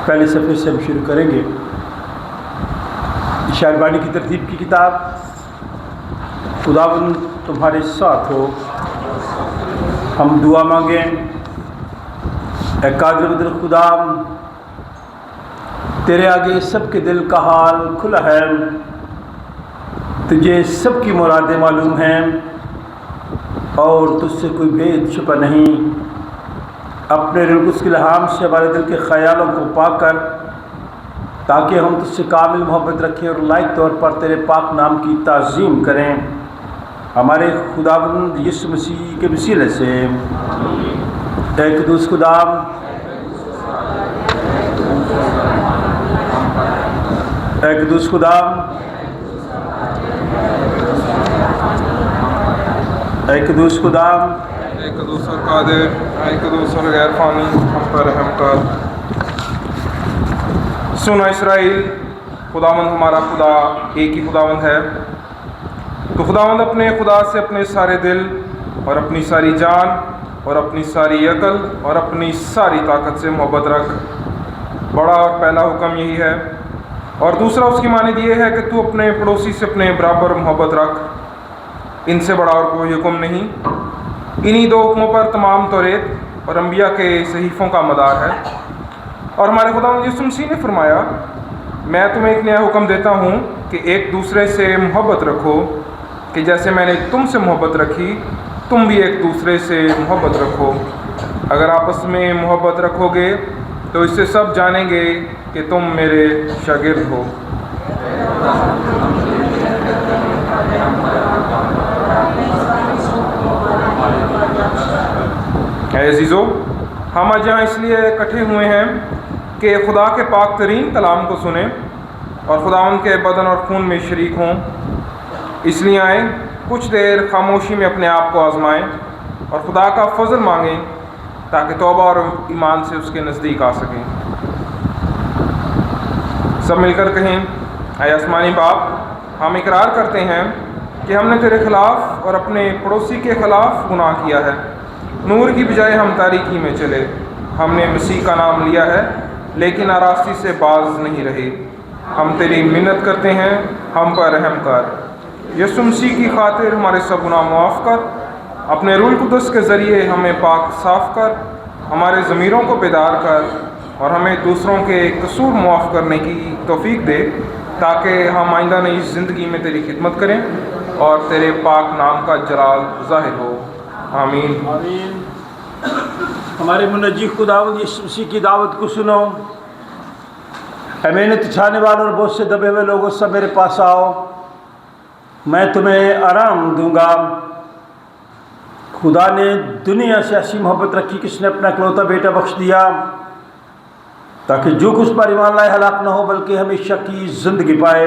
پہلے صفحے سے ہم شروع کریں گے۔ اشارہ بانی کی ترتیب کی کتاب۔ خداوند تمہارے ساتھ ہو، ہم دعا مانگیں۔ اے قادر بدر خدا، تیرے آگے سب کے دل کا حال کھلا ہے، تجھے سب کی مرادیں معلوم ہیں اور تجھ سے کوئی بید چھپا نہیں۔ اپنے روح القدس کے الہام سے ہمارے دل کے خیالوں کو پاک کر، تاکہ ہم تجھ سے کامل محبت رکھیں اور لائق طور پر تیرے پاک نام کی تعظیم کریں، ہمارے خداوند یسوع مسیح کے وسیلے سے۔ اے قدوس خدا، اے قدوس خدا، اے قدوس خدا، اے قدوس اور قادر، اے قدوس اور غیر فانی، ہم پر رحم کر۔ سنا اسرائیل، خداوند ہمارا خدا ایک ہی خداوند ہے۔ تو خداوند اپنے خدا سے اپنے سارے دل اور اپنی ساری جان اور اپنی ساری عقل اور اپنی ساری طاقت سے محبت رکھ۔ بڑا اور پہلا حکم یہی ہے، اور دوسرا اس کی مانند یہ ہے کہ تو اپنے پڑوسی سے اپنے برابر محبت رکھ۔ ان سے بڑا اور کوئی حکم نہیں۔ انہی دو حکموں پر تمام توریت اور انبیاء کے صحیفوں کا مدار ہے۔ اور ہمارے خداوند یسوع مسیح نے فرمایا، میں تمہیں ایک نیا حکم دیتا ہوں کہ ایک دوسرے سے محبت رکھو، کہ جیسے میں نے تم سے محبت رکھی تم بھی ایک دوسرے سے محبت رکھو۔ اگر آپس میں محبت رکھو گے تو اس سے سب جانیں گے کہ تم میرے شاگرد ہو۔ اے عزیزو، ہم آج یہاں اس لیے اکٹھے ہوئے ہیں کہ خدا کے پاک ترین کلام کو سنیں اور خداوند کے بدن اور خون میں شریک ہوں۔ اس لیے آئیں، کچھ دیر خاموشی میں اپنے آپ کو آزمائیں اور خدا کا فضل مانگیں تاکہ توبہ اور ایمان سے اس کے نزدیک آ سکیں۔ سب مل کر کہیں، اے آسمانی باپ، ہم اقرار کرتے ہیں کہ ہم نے تیرے خلاف اور اپنے پڑوسی کے خلاف گناہ کیا ہے۔ نور کی بجائے ہم تاریکی میں چلے۔ ہم نے مسیح کا نام لیا ہے لیکن آراستی سے باز نہیں رہے۔ ہم تیری منت کرتے ہیں، ہم پر رحم کر۔ یسوع مسیح کی خاطر ہمارے سب گناہ معاف کر، اپنے روح القدس کے ذریعے ہمیں پاک صاف کر، ہمارے ضمیروں کو بیدار کر اور ہمیں دوسروں کے قصور معاف کرنے کی توفیق دے، تاکہ ہم آئندہ نئی زندگی میں تیری خدمت کریں اور تیرے پاک نام کا جلال ظاہر ہو۔ آمین۔ آمین۔ ہمارے منجی خداوند یسوع مسیح کی دعوت کو سنو۔ اے محنت اٹھانے والوں اور بہت سے دبے ہوئے لوگوں، سب میرے پاس آؤ، میں تمہیں آرام دوں گا۔ خدا نے دنیا سے ایسی محبت رکھی کہ اس نے اپنا اکلوتا بیٹا بخش دیا، تاکہ جو کچھ پر ایمان لائے ہلاک نہ ہو بلکہ ہمیشہ کی زندگی پائے۔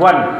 1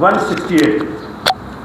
168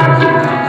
Sunday night,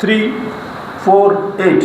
348।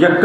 1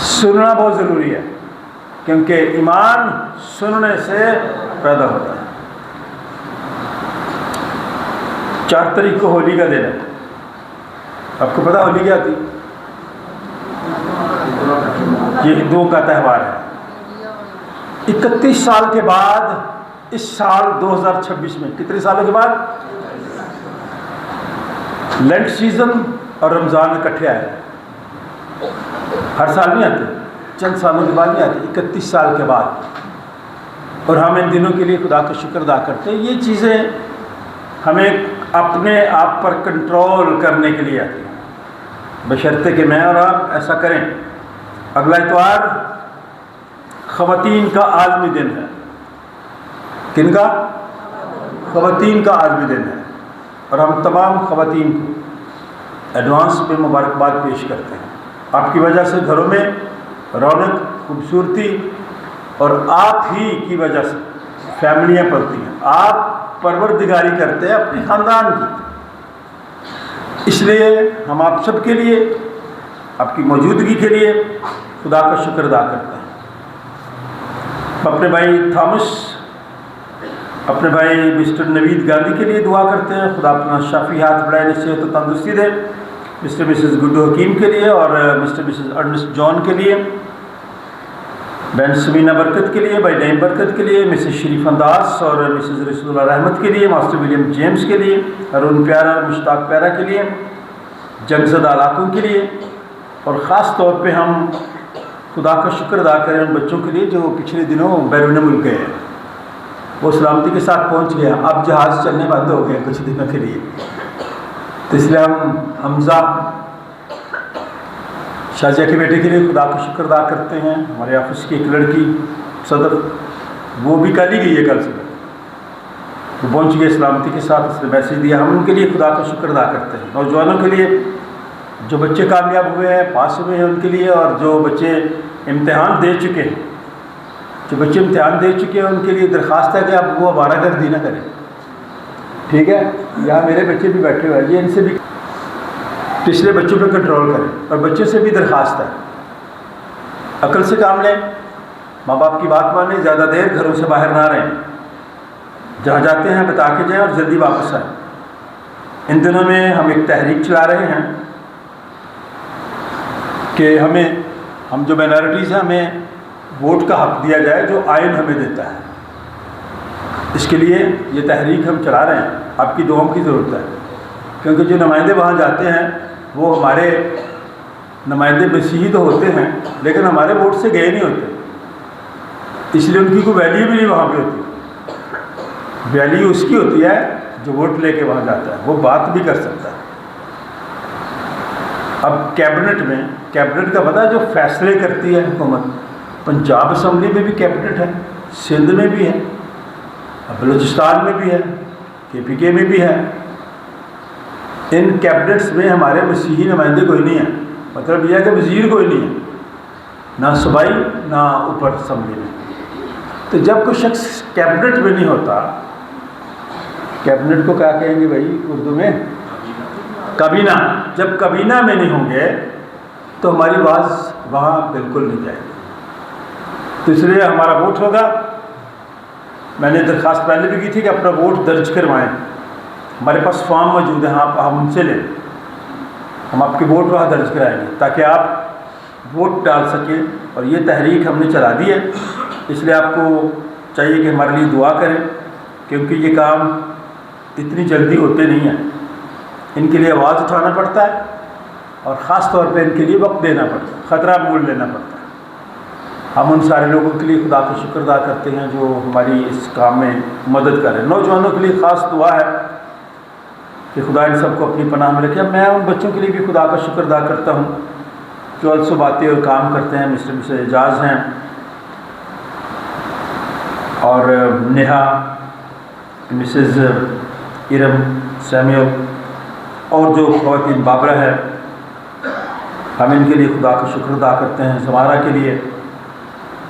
سننا بہت ضروری ہے، کیونکہ ایمان سننے سے پیدا ہوتا ہے۔ 4 تاریخ کو ہولی کا دن ہے، آپ کو پتا ہولی کیا تھی؟ یہ ہندوؤں کا تہوار ہے۔ 31 سال کے بعد اس سال 2026 میں، کتنے سالوں کے بعد؟ لینٹ سیزن اور رمضان اکٹھے آئے، ہر سال نہیں آتے، چند سالوں کے بعد نہیں آتے، 31 سال کے بعد۔ اور ہم ان دنوں کے لیے خدا کا شکر ادا کرتے ہیں۔ یہ چیزیں ہمیں اپنے آپ پر کنٹرول کرنے کے لیے آتی ہیں، بشرطے کہ میں اور آپ ایسا کریں۔ اگلا اتوار خواتین کا عالمی دن ہے۔ کن کا؟ خواتین کا عالمی دن ہے، اور ہم تمام خواتین کو ایڈوانس پہ مبارکباد پیش کرتے ہیں۔ آپ کی وجہ سے گھروں میں رونق، خوبصورتی، اور آپ ہی کی وجہ سے فیملیاں پلتی ہیں۔ آپ پروردگاری کرتے ہیں اپنے خاندان کی، اس لیے ہم آپ سب کے لیے، آپ کی موجودگی کے لیے خدا کا شکر ادا کرتے ہیں۔ اپنے بھائی تھامس، اپنے بھائی مسٹر نوید گاندھی کے لیے دعا کرتے ہیں، خدا اپنا شافی ہاتھ بڑھائے، صحت و تندرستی دے۔ مسٹر مسز گڈو حکیم کے لیے، اور مسٹر مسز ارنسٹ جان کے لیے، بہن سمینہ برکت کے لیے، بھائی نعیم برکت کے لیے، مسز شریف انداز اور مسز رسول اللہ رحمت کے لیے، ماسٹر ولیم جیمز کے لیے، ارون پیارا اور مشتاق پیارا کے لیے، جنگ زدہ علاقوں کے لیے، اور خاص طور پہ ہم خدا کا شکر ادا کریں ان بچوں کے لیے جو پچھلے دنوں بیرون ملک گئے ہیں، وہ سلامتی کے ساتھ پہنچ گیا۔ اب جہاز چلنے بند ہو گئے کچھ دنوں کے لیے، تو اس لیے ہم حمزہ شازیہ کے بیٹے کے لیے خدا کا شکر ادا کرتے ہیں۔ ہمارے آفس کی ایک لڑکی صدر، وہ بھی کل ہی گئی ہے، کل سے وہ پہنچ گئے سلامتی کے ساتھ، اس نے میسیج دیا، ہم ان کے لیے خدا کا شکر ادا کرتے ہیں۔ نوجوانوں کے لیے جو بچے کامیاب ہوئے ہیں، پاس ہوئے ہیں، ان کے لیے، اور جو بچے امتحان دے چکے ہیں، ان کے لیے درخواست ہے کہ اب وہ آوارہ گردی نہ کریں، ٹھیک ہے؟ یہاں میرے بچے بھی بیٹھے ہوئے ہیں، یہ ان سے بھی پچھلے بچوں پہ کنٹرول کریں، اور بچوں سے بھی درخواست ہے عقل سے کام لیں، ماں باپ کی بات مانیں، زیادہ دیر گھروں سے باہر نہ رہیں، جہاں جاتے ہیں بتا کے جائیں اور جلدی واپس آئیں۔ ان دنوں میں ہم ایک تحریک چلا رہے ہیں کہ ہم جو مائنارٹیز ہیں، ہمیں ووٹ کا حق دیا جائے جو آئین ہمیں دیتا ہے۔ اس کے لیے یہ تحریک ہم چلا رہے ہیں، آپ کی دعاؤں کی ضرورت ہے، کیونکہ جو نمائندے وہاں جاتے ہیں وہ ہمارے نمائندے مسیحی تو ہوتے ہیں، لیکن ہمارے ووٹ سے گئے نہیں ہوتے، اس لیے ان کی کوئی ویلیو بھی نہیں وہاں پہ ہوتی۔ ویلیو اس کی ہوتی ہے جو ووٹ لے کے وہاں جاتا ہے، وہ بات بھی کر سکتا ہے۔ اب کیبنٹ کا پتہ ہے جو فیصلے کرتی ہے حکومت، پنجاب اسمبلی میں بھی کیبنٹ ہے، سندھ میں بھی ہے، بلوچستان میں بھی ہے، KPK میں بھی ہے۔ ان کیبنٹس میں ہمارے مسیحی نمائندے کوئی نہیں ہے، مطلب یہ ہے کہ وزیر کوئی نہیں ہے، نہ صوبائی نہ اوپر اسمبلی میں۔ تو جب کوئی شخص کیبنٹ میں نہیں ہوتا، کیبنٹ کو کیا کہیں گے بھائی اردو میں؟ کابینہ۔ جب کابینہ میں نہیں ہوں گے تو ہماری آواز وہاں بالکل نہیں جائے گی، تو اس لیے ہمارا ووٹ ہوگا۔ میں نے درخواست پہلے بھی کی تھی کہ اپنا ووٹ درج کروائیں، ہمارے پاس فارم موجود ہیں، آپ ان سے لیں، ہم آپ کے ووٹ وہاں درج کرائیں گے تاکہ آپ ووٹ ڈال سکیں۔ اور یہ تحریک ہم نے چلا دی ہے، اس لیے آپ کو چاہیے کہ ہمارے لیے دعا کریں، کیونکہ یہ کام اتنی جلدی ہوتے نہیں ہیں، ان کے لیے آواز اٹھانا پڑتا ہے، اور خاص طور پہ ان کے لیے وقت دینا پڑتا ہے، خطرہ مول لینا پڑتا ہے۔ ہم ان سارے لوگوں کے لیے خدا کا شکر ادا کرتے ہیں جو ہماری اس کام میں مدد کریں۔ نوجوانوں کے لیے خاص دعا ہے کہ خدا ان سب کو اپنی پناہ میں رکھے۔ میں ان بچوں کے لیے بھی خدا کا شکر ادا کرتا ہوں جو الصبح آتے اور کام کرتے ہیں، مسٹر اعجاز ہیں، اور نیہا، مسز ارم سیمیل، اور جو خواتین بابرہ ہے، ہم ان کے لیے خدا کا شکر ادا کرتے ہیں۔ زمارہ کے لیے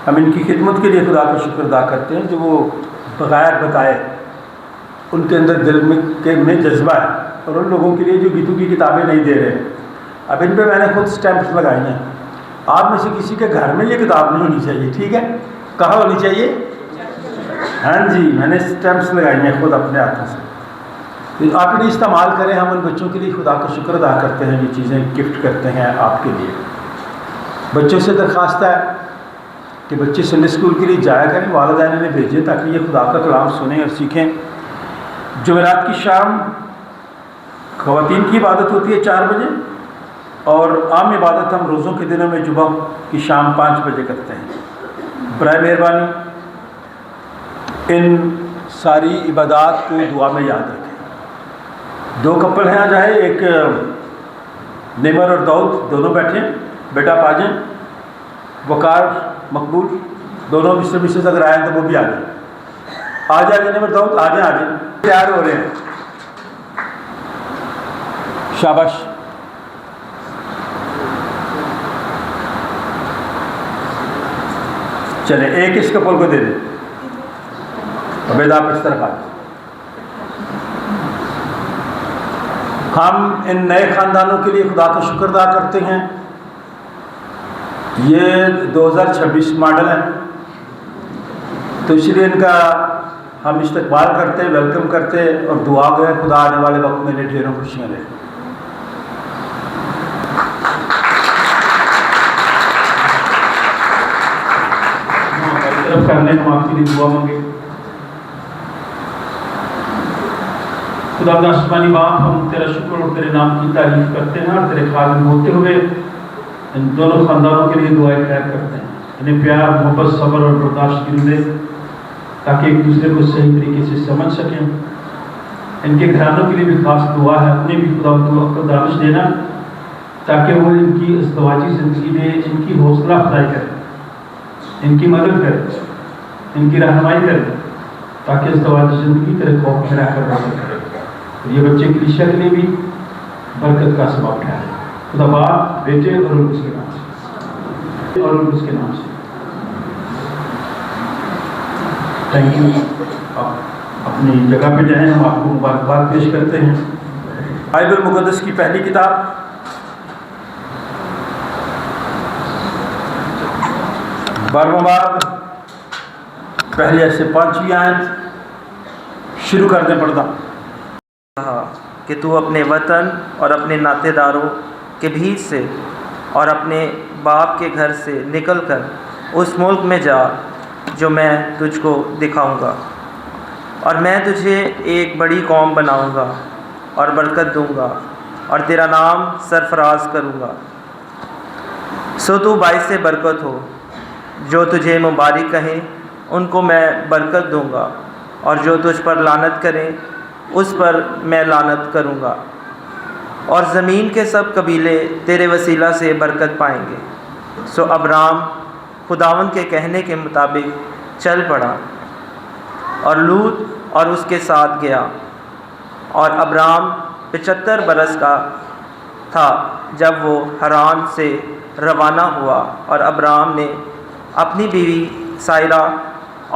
ہم ان کی خدمت کے لیے خدا کا شکر ادا کرتے ہیں جو وہ بغیر بتائے ان کے اندر دل میں جذبہ ہے، اور ان لوگوں کے لیے جو گیتوں کی کتابیں نہیں دے رہے، اب ان پہ میں نے خود سٹیمپس لگائی ہیں، آپ میں سے کسی کے گھر میں یہ کتاب نہیں ہونی چاہیے، ٹھیک ہے؟ کہاں ہونی چاہیے؟ ہاں جی، میں نے اسٹیمپس لگائی ہیں خود اپنے ہاتھوں سے، تو آپ انہیں استعمال کریں. ہم ان بچوں کے لیے خدا کا شکر ادا کرتے ہیں، یہ چیزیں گفٹ کرتے ہیں آپ کے لیے. بچوں سے درخواست ہے کہ بچے سنڈے اسکول کے لیے جایا کریں، والدین انہیں بھیجیں تاکہ یہ خدا کا کلام سنیں اور سیکھیں. جمعرات کی شام خواتین کی عبادت ہوتی ہے 4 بجے، اور عام عبادت ہم روزوں کے دنوں میں جمعہ کی شام 5 بجے کرتے ہیں. برائے مہربانی ان ساری عبادات کو دعا میں یاد رکھیں. 2 کپل ہیں، آ جائے، ایک نمر اور داؤد دونوں بیٹھے. بیٹا آپ آ جائیں. وقار مقبول دونوں مسٹر مسز اگر آئیں تو وہ بھی آ جائیں. آ جائیں نمر داؤد، آ جائیں. تیار ہو رہے ہیں. شاباش. چلے ایک اس کپل کو دے دیں. عبید آپ اس طرف آ جائیں. ہم ان نئے خاندانوں کے لیے خدا کا شکر ادا کرتے ہیں. یہ 2026 ماڈل ہے، تو اس لیے ان کا ہم استقبال کرتے، ویلکم کرتے اور دعا گئے خدا آنے والے وقت میں ڈھیروں خوشیاں دے. کرنے ہم آپ کے لیے دعا مانگے. خدا آسمانی باپ، ہم تیرا شکر اور تیرے نام کی تعریف کرتے ہیں، اور تیرے خادم ہوتے ہوئے ان دونوں خاندانوں کے لیے دعائیں خیر کرتے ہیں. انہیں پیار، محبت، صبر اور برداشت کی دے تاکہ ایک دوسرے کو صحیح طریقے سے سمجھ سکیں. ان کے گھرانوں کے لیے بھی خاص دعا ہے، انہیں بھی خدا کو دانش دینا تاکہ وہ ان کی ازدواجی زندگی میں ان کی حوصلہ افزائی کرے، ان کی مدد کرے، ان کی رہنمائی کرے تاکہ ازدواجی زندگی تیرے خوف میں رہ کر بسر کرے. یہ بچے کلیسیا کے لیے بھی برکت کا سبب ہے. خدا باپ، بیٹے اور اس کے نام سے، اور اس کے نام سے تھینک یو. آپ اپنی جگہ پہ جائیں. ہم آپ کو مبارکباد پیش کرتے ہیں. بائبل مقدس کی پہلی کتاب بارہواں باب، پہلی آیت سے 5ویں آیت. شروع کر دیں پڑھنا. کہ تو اپنے وطن اور اپنے ناطے داروں کے بیچ سے اور اپنے باپ کے گھر سے نکل کر اس ملک میں جا جو میں تجھ کو دکھاؤں گا، اور میں تجھے ایک بڑی قوم بناؤں گا اور برکت دوں گا اور تیرا نام سرفراز کروں گا. سو تو باعث برکت ہو. جو تجھے مبارک کہیں ان کو میں برکت دوں گا، اور جو تجھ پر لعنت کریں اس پر میں لعنت کروں گا. اور زمین کے سب قبیلے تیرے وسیلہ سے برکت پائیں گے. سو ابرام خداوند کے کہنے کے مطابق چل پڑا، اور لوط اور اس کے ساتھ گیا. اور ابرام 75 برس کا تھا جب وہ حران سے روانہ ہوا. اور ابرام نے اپنی بیوی سائرہ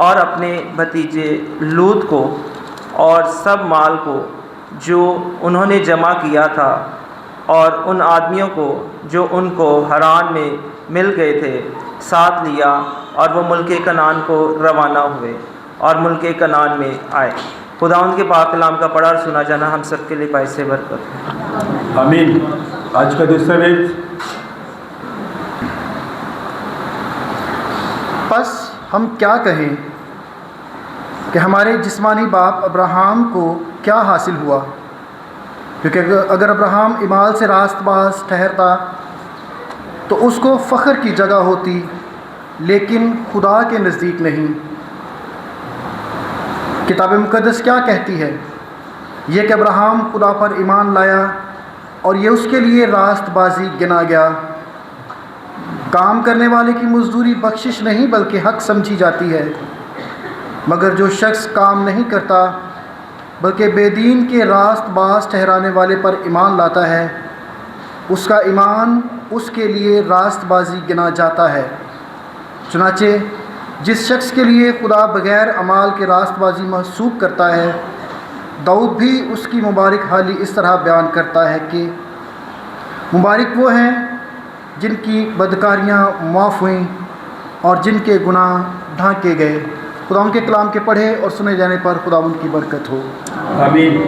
اور اپنے بھتیجے لوط کو اور سب مال کو جو انہوں نے جمع کیا تھا اور ان آدمیوں کو جو ان کو حران میں مل گئے تھے ساتھ لیا، اور وہ ملک کنعان کو روانہ ہوئے اور ملک کنعان میں آئے. خداوند کے پاک کلام کا پڑھا اور سنا جانا ہم سب کے لیے باعث برکت ہے. آمین. آج کا دستاویز پس ہم کیا کہیں کہ ہمارے جسمانی باپ ابراہم کو کیا حاصل ہوا؟ کیونکہ اگر ابراہم اعمال سے راست باز ٹھہرتا تو اس کو فخر کی جگہ ہوتی، لیکن خدا کے نزدیک نہیں. کتاب مقدس کیا کہتی ہے؟ یہ کہ ابراہم خدا پر ایمان لایا اور یہ اس کے لیے راست بازی گنا گیا. کام کرنے والے کی مزدوری بخشش نہیں بلکہ حق سمجھی جاتی ہے. مگر جو شخص کام نہیں کرتا بلکہ بے دین کے راست باز ٹھہرانے والے پر ایمان لاتا ہے، اس کا ایمان اس کے لیے راست بازی گنا جاتا ہے. چنانچہ جس شخص کے لیے خدا بغیر اعمال کے راست بازی محسوب کرتا ہے، داؤد بھی اس کی مبارک حالی اس طرح بیان کرتا ہے کہ مبارک وہ ہیں جن کی بدکاریاں معاف ہوئیں اور جن کے گناہ ڈھانکے گئے۔ خدا ان کے کلام کے پڑھے اور سنے جانے پر خدا ان کی برکت ہو، آمین۔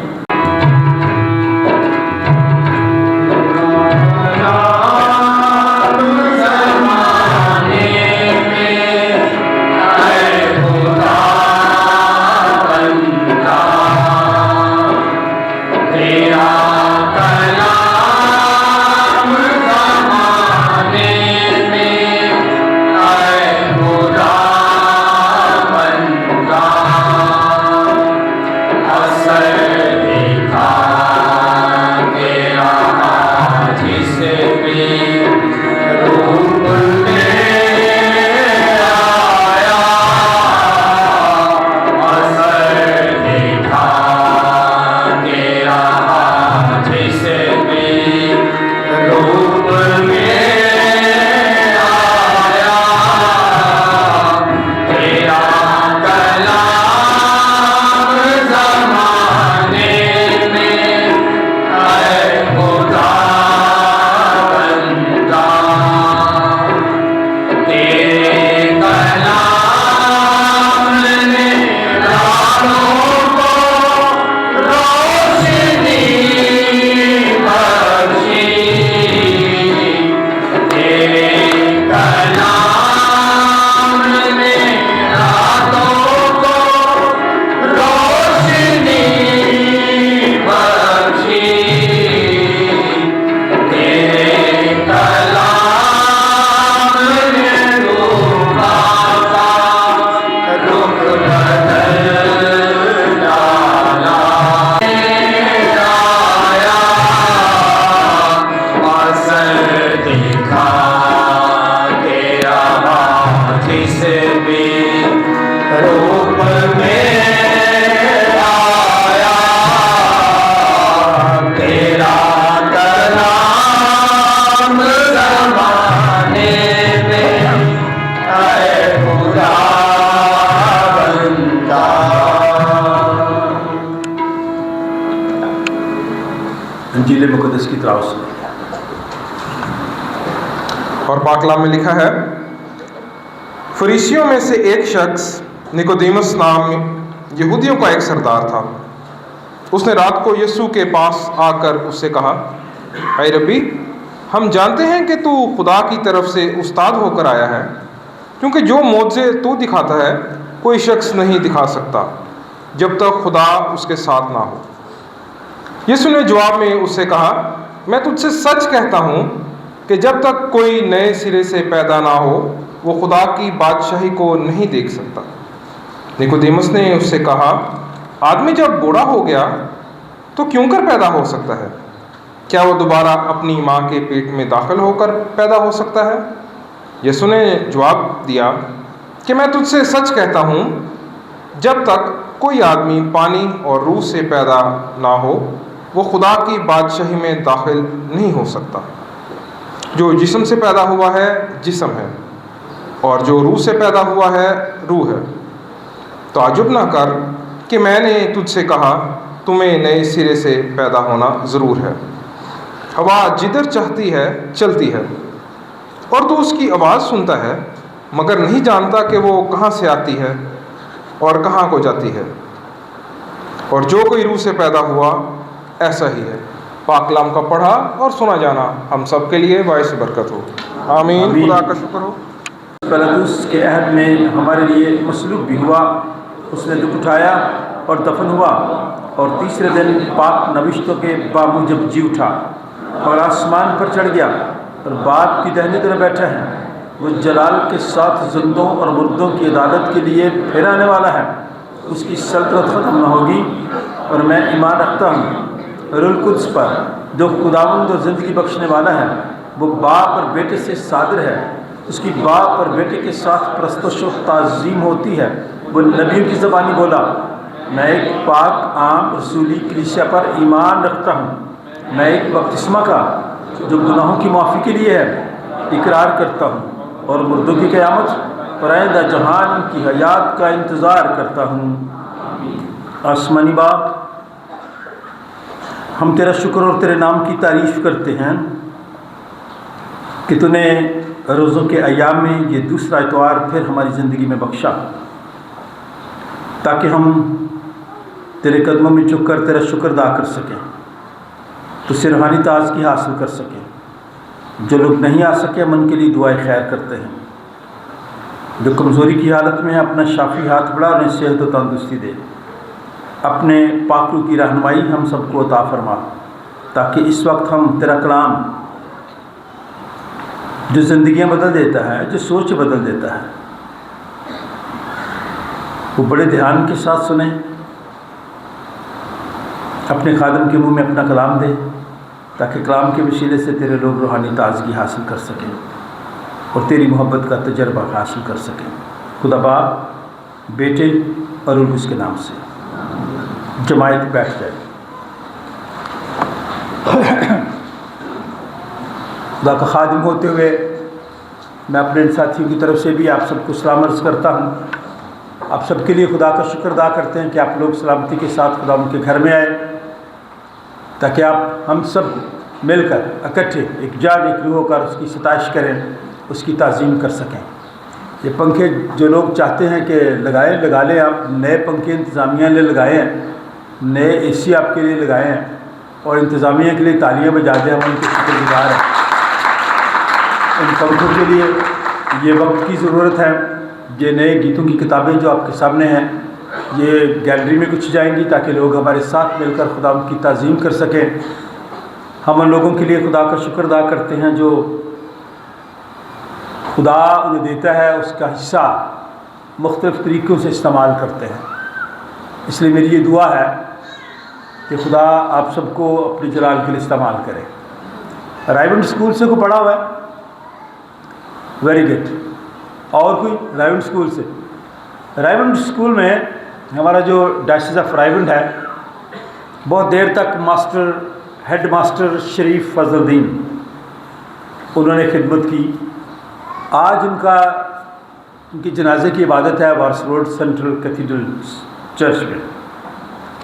انجیل مقدس کی تلاوت سے۔ اور پاک کلام میں لکھا ہے، فریسیوں میں سے ایک شخص نیکودیمس نام یہودیوں کا ایک سردار تھا۔ اس نے رات کو یسوع کے پاس آ کر اس سے کہا، اے ربی، ہم جانتے ہیں کہ تو خدا کی طرف سے استاد ہو کر آیا ہے، کیونکہ جو معجزے تو دکھاتا ہے کوئی شخص نہیں دکھا سکتا جب تک خدا اس کے ساتھ نہ ہو۔ یسوع نے جواب میں اس سے کہا، میں تجھ سے سچ کہتا ہوں کہ جب تک کوئی نئے سرے سے پیدا نہ ہو وہ خدا کی بادشاہی کو نہیں دیکھ سکتا۔ نیکودیمس نے اس سے کہا، آدمی جب بوڑھا ہو گیا تو کیوں کر پیدا ہو سکتا ہے؟ کیا وہ دوبارہ اپنی ماں کے پیٹ میں داخل ہو کر پیدا ہو سکتا ہے؟ یسوع نے جواب دیا کہ میں تجھ سے سچ کہتا ہوں، جب تک کوئی آدمی پانی اور روح سے پیدا نہ ہو وہ خدا کی بادشاہی میں داخل نہیں ہو سکتا۔ جو جسم سے پیدا ہوا ہے جسم ہے، اور جو روح سے پیدا ہوا ہے روح ہے۔ تعجب نہ کر کہ میں نے تجھ سے کہا تمہیں نئے سرے سے پیدا ہونا ضرور ہے۔ ہوا جدھر چاہتی ہے چلتی ہے اور تو اس کی آواز سنتا ہے، مگر نہیں جانتا کہ وہ کہاں سے آتی ہے اور کہاں کو جاتی ہے۔ اور جو کوئی روح سے پیدا ہوا ایسا ہی ہے۔ پاک کلام کا پڑھا اور سنا جانا ہم سب کے لیے باعث برکت ہو۔ آمین۔ خدا کا شکر ہو۔ پیلاطس کے عہد میں ہمارے لیے مصلوب بھی ہوا، اس نے دکھ اٹھایا اور دفن ہوا، اور تیسرے دن پاک نوشتوں کے باموجب جی اٹھا اور آسمان پر چڑھ گیا اور باپ کی دہنی طرف بیٹھا ہے۔ وہ جلال کے ساتھ زندوں اور مردوں کی عدالت کے لیے پھر آنے والا ہے۔ اس کی سلطنت ختم نہ ہوگی، اور میں ایمان رکھتا ہوں روح القدس پر جو خداوند اور زندگی بخشنے والا ہے، وہ باپ اور بیٹے سے صادر ہے۔ اس کی باپ اور بیٹے کے ساتھ پرستش و تعظیم ہوتی ہے۔ وہ نبیوں کی زبانی بولا، میں ایک پاک عام رسولی کلیسیا پر ایمان رکھتا ہوں، میں ایک بپتسمہ کا جو گناہوں کی معافی کے لیے ہے اقرار کرتا ہوں، اور مردوں کی قیامت اور آئندہ جہان کی حیات کا انتظار کرتا ہوں۔ آسمانی باپ، ہم تیرا شکر اور تیرے نام کی تعریف کرتے ہیں کہ تو نے روزوں کے ایام میں یہ دوسرا اتوار پھر ہماری زندگی میں بخشا، تاکہ ہم تیرے قدموں میں جھک کر تیرا شکر ادا کر سکیں، تو سے روحانی تازگی حاصل کر سکیں۔ جو لوگ نہیں آ سکے ہم ان کے لیے دعائیں خیر کرتے ہیں، جو کمزوری کی حالت میں ہے اپنا شافی ہاتھ بڑھا انہیں صحت و تندرستی دے، اپنے پاک روح کی رہنمائی ہم سب کو عطا فرما، تاکہ اس وقت ہم تیرا کلام جو زندگیاں بدل دیتا ہے، جو سوچ بدل دیتا ہے، وہ بڑے دھیان کے ساتھ سنیں، اپنے خادم کے منہ میں اپنا کلام دے، تاکہ کلام کے وسیلے سے تیرے لوگ روحانی تازگی حاصل کر سکیں اور تیری محبت کا تجربہ حاصل کر سکیں۔ خدا باپ، بیٹے اور روح القدس کے نام سے جماعت بیٹھ جائے۔ خدا کا خادم ہوتے ہوئے میں اپنے ان ساتھیوں کی طرف سے بھی آپ سب کو سلام عرض کرتا ہوں۔ آپ سب کے لیے خدا کا شکر ادا کرتے ہیں کہ آپ لوگ سلامتی کے ساتھ خدا ان کے گھر میں آئے، تاکہ آپ ہم سب مل کر اکٹھے ایک جان ایک روح ہو کر اس کی ستائش کریں، اس کی تعظیم کر سکیں۔ یہ پنکھے جو لوگ چاہتے ہیں کہ لگا لیں، آپ نئے پنکھے انتظامیہ نے لگائے ہیں، نئے اے سی آپ کے لیے لگائے ہیں، اور انتظامیہ کے لیے تالیاں بجا دیں، ہم ان کے شکر گزار ہیں۔ ان پنکھوں کے لیے یہ وقت کی ضرورت ہے۔ یہ نئے گیتوں کی کتابیں جو آپ کے سامنے ہیں، یہ گیلری میں کچھ جائیں گی تاکہ لوگ ہمارے ساتھ مل کر خدا ان کی تعظیم کر سکیں۔ ہم ان لوگوں کے لیے خدا کا شکر ادا کرتے ہیں جو خدا انہیں دیتا ہے، اس کا حصہ مختلف طریقوں سے استعمال کرتے ہیں۔ اس لیے میری یہ دعا ہے کہ خدا آپ سب کو اپنے جلال کے لیے استعمال کرے۔ رائبنڈ اسکول سے کوئی پڑھا ہوا ہے؟ Very good. اور کوئی رائبنڈ اسکول سے؟ رائبنڈ اسکول میں ہمارا جو ڈائسس آف رائبنڈ ہے، بہت دیر تک ہیڈ ماسٹر شریف فضل الدین انہوں نے خدمت کی۔ آج ان کی جنازے کی عبادت ہے وارس روڈ سینٹرل کیتھیڈرل چرچ میں۔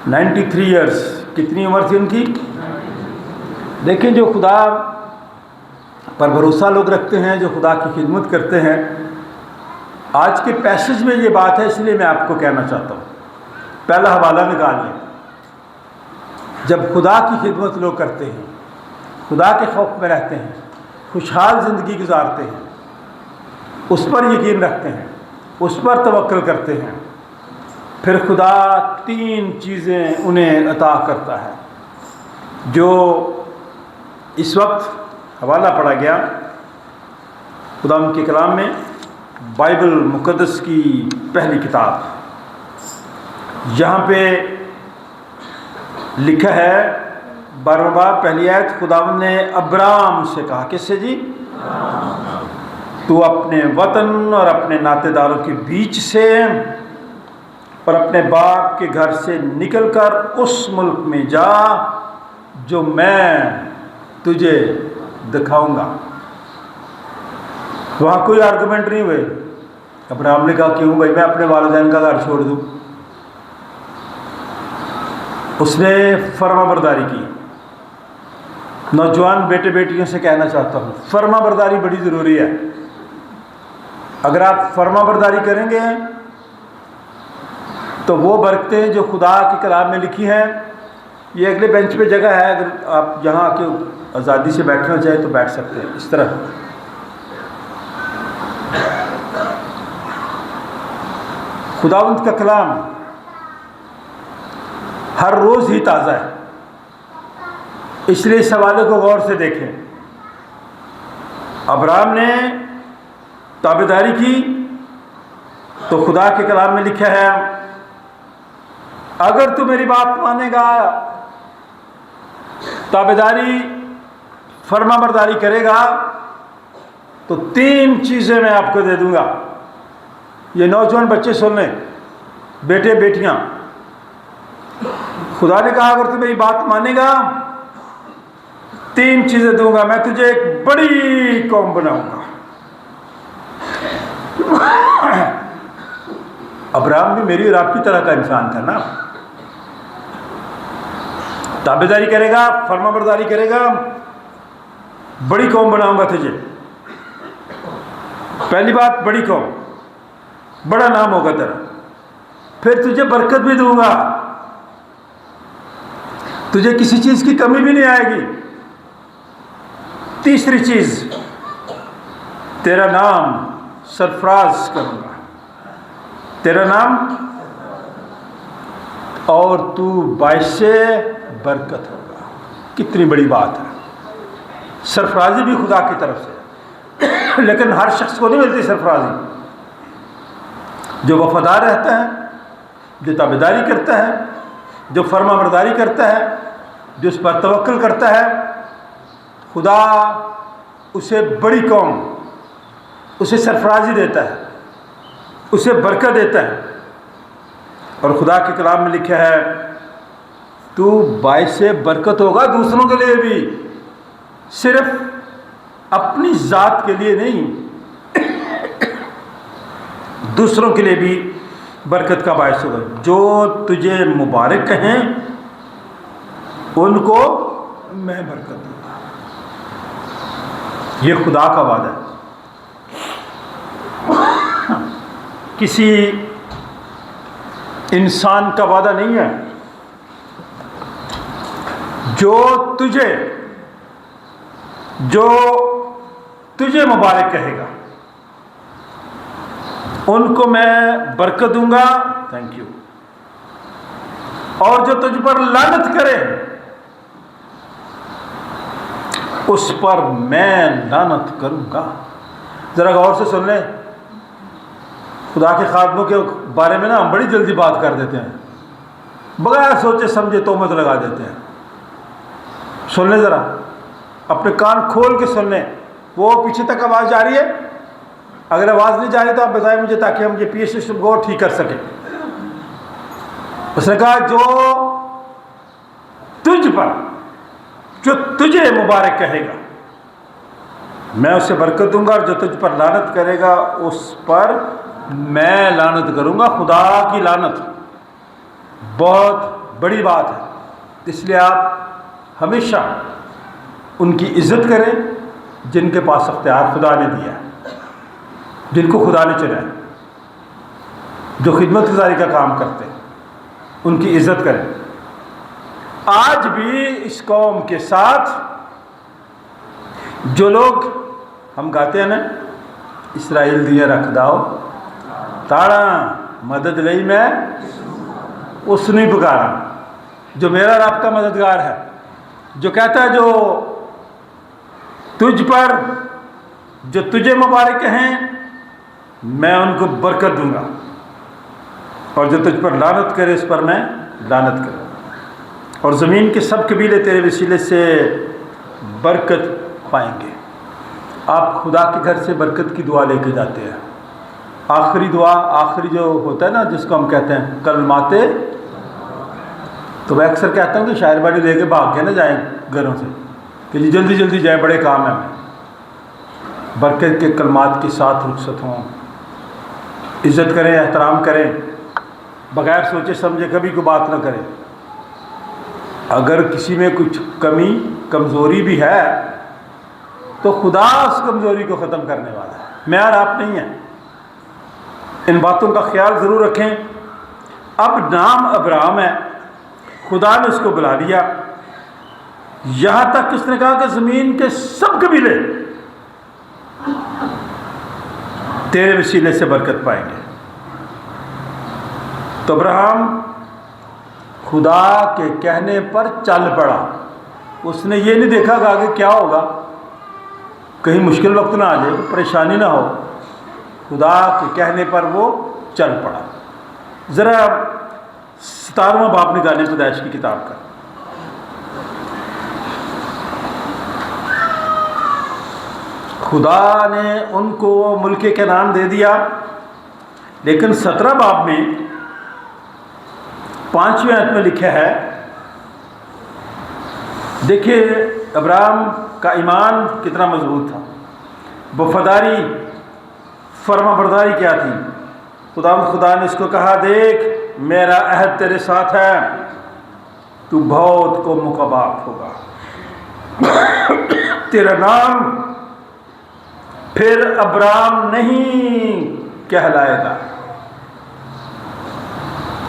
93 ایئرس، کتنی عمر تھی ان کی؟ دیکھیں، جو خدا پر بھروسہ لوگ رکھتے ہیں، جو خدا کی خدمت کرتے ہیں، آج کے پیسج میں یہ بات ہے، اس لیے میں آپ کو کہنا چاہتا ہوں۔ پہلا حوالہ نکال لیں۔ جب خدا کی خدمت لوگ کرتے ہیں، خدا کے خوف میں رہتے ہیں، خوشحال زندگی گزارتے ہیں، اس پر یقین رکھتے ہیں، اس پر توکل کرتے ہیں، پھر خدا 3 چیزیں انہیں عطا کرتا ہے، جو اس وقت حوالہ پڑھا گیا خدا ان کے کلام میں، بائبل مقدس کی پہلی کتاب، یہاں پہ لکھا ہے 12واں باب پہلی آیت، خداوند نے ابرام سے کہا، کس سے جی؟ تو اپنے وطن اور اپنے ناطے داروں کے بیچ سے اور اپنے باپ کے گھر سے نکل کر اس ملک میں جا جو میں تجھے دکھاؤں گا۔ وہاں کوئی آرگومنٹ نہیں ہوئے۔ ابراہیم نے کہا کیوں بھائی میں اپنے والدین کا گھر چھوڑ دوں؟ اس نے فرما برداری کی۔ نوجوان بیٹے بیٹیوں سے کہنا چاہتا ہوں، فرما برداری بڑی ضروری ہے۔ اگر آپ فرما برداری کریں گے تو وہ برکتیں جو خدا کے کلام میں لکھی ہیں، یہ اگلے بینچ پہ جگہ ہے، اگر آپ یہاں آ کے آزادی سے بیٹھنا چاہیں تو بیٹھ سکتے ہیں اس طرح۔ خداوند کا کلام ہر روز ہی تازہ ہے، اس لیے اس حوالے کو غور سے دیکھیں۔ ابراہیم نے تابعداری کی تو خدا کے کلام میں لکھا ہے اگر تو میری بات مانے گا، تابعداری فرما برداری کرے گا تو 3 چیزیں میں آپ کو دے دوں گا۔ یہ نوجوان بچے سن لیں، بیٹے بیٹیاں، خدا نے کہا اگر تو میری بات مانے گا 3 چیزیں دوں گا، میں تجھے ایک بڑی قوم بناؤں گا۔ ابراہیم بھی میری اور آپ کی طرح کا انسان تھا نا، تابعداری کرے گا، فرما برداری کرے گا، بڑی قوم بناؤں گا تجھے۔ پہلی بات بڑی قوم، بڑا نام ہوگا تیرا، پھر تجھے برکت بھی دوں گا، تجھے کسی چیز کی کمی بھی نہیں آئے گی۔ تیسری چیز، تیرا نام سرفراز کروں گا، تیرا نام، اور تو باعث برکت ہوگا۔ کتنی بڑی بات ہے، سرفرازی بھی خدا کی طرف سے، لیکن ہر شخص کو نہیں ملتی سرفرازی۔ جو وفادار رہتا ہے، جو تابعداری کرتا ہے، جو فرما برداری کرتا ہے، جو اس پر توکل کرتا ہے، خدا اسے بڑی قوم، اسے سرفرازی دیتا ہے، اسے برکت دیتا ہے۔ اور خدا کے کلام میں لکھا ہے تو باعث برکت ہوگا دوسروں کے لیے بھی، صرف اپنی ذات کے لیے نہیں، دوسروں کے لیے بھی برکت کا باعث ہوگا۔ جو تجھے مبارک کہیں ان کو میں برکت دوں گا۔ یہ خدا کا وعدہ ہے، کسی انسان کا وعدہ نہیں ہے۔ جو تجھے مبارک کہے گا ان کو میں برکت دوں گا، تھینک یو، اور جو تجھ پر لعنت کرے اس پر میں لعنت کروں گا۔ ذرا غور سے سن لیں، خدا کے خادموں کے بارے میں نا ہم بڑی جلدی بات کر دیتے ہیں، بغیر سوچے سمجھے تہمت لگا دیتے ہیں۔ سن لیں ذرا، اپنے کان کھول کے سن لیں۔ وہ پیچھے تک آواز جا رہی ہے؟ اگر آواز نہیں جا رہی تو آپ بتائیں مجھے تاکہ ہم یہ پی ایس سسٹم کو ٹھیک کر سکیں۔ اس نے کہا جو تجھے مبارک کہے گا میں اسے برکت دوں گا، اور جو تجھ پر لعنت کرے گا اس پر میں لعنت کروں گا۔ خدا کی لعنت بہت بڑی بات ہے، اس لیے آپ ہمیشہ ان کی عزت کریں جن کے پاس اختیار خدا نے دیا ہے، جن کو خدا نے چنا ہے، جو خدمت گزاری کا کام کرتے ہیں، ان کی عزت کریں۔ آج بھی اس قوم کے ساتھ جو لوگ ہم گاتے ہیں نا، اسرائیل دیے رکھ داؤ تاڑا مدد لئی میں اس نہیں پکارا، جو میرا رب کا مددگار ہے، جو کہتا ہے جو تجھ پر، جو تجھے مبارک ہیں میں ان کو برکت دوں گا، اور جو تجھ پر لعنت کرے اس پر میں لعنت کروں، اور زمین کے سب قبیلے تیرے وسیلے سے برکت پائیں گے۔ آپ خدا کے گھر سے برکت کی دعا لے کے جاتے ہیں، آخری دعا، آخری جو ہوتا ہے نا جس کو ہم کہتے ہیں کلمات، تو میں اکثر کہتا ہوں کہ شاعر باڑی لے کے بھاگ کے نہ جائیں گھروں سے کہ جی جلدی جلدی جائیں، بڑے کام ہیں۔ برکت کے کلمات کے ساتھ رخصت ہوں، عزت کریں، احترام کریں، بغیر سوچے سمجھے کبھی کوئی بات نہ کریں۔ اگر کسی میں کچھ کمی کمزوری بھی ہے تو خدا اس کمزوری کو ختم کرنے والا ہے، میں اور آپ نہیں ہیں۔ ان باتوں کا خیال ضرور رکھیں۔ اب نام ابراہم ہے، خدا نے اس کو بلا لیا، یہاں تک اس نے کہا کہ زمین کے سب قبیلے تیرے وسیلے سے برکت پائیں گے۔ تو ابراہم خدا کے کہنے پر چل پڑا، اس نے یہ نہیں دیکھا کہ آگے کیا ہوگا، کہیں مشکل وقت نہ آ جائے، پریشانی نہ ہو، خدا کے کہنے پر وہ چل پڑا۔ ذرا 17واں باب نکالیں پیدائش کی کتاب کا۔ خدا نے ان کو ملک کنعان دے دیا، لیکن 17 باب میں 5ویں آیت میں لکھا ہے، دیکھیے ابراہم کا ایمان کتنا مضبوط تھا، وفاداری، فرما برداری کیا تھی۔ خدا نے اس کو کہا دیکھ میرا عہد تیرے ساتھ ہے، تو بہت قوموں کا باپ ہوگا، تیرا نام پھر ابرام نہیں کہلائے گا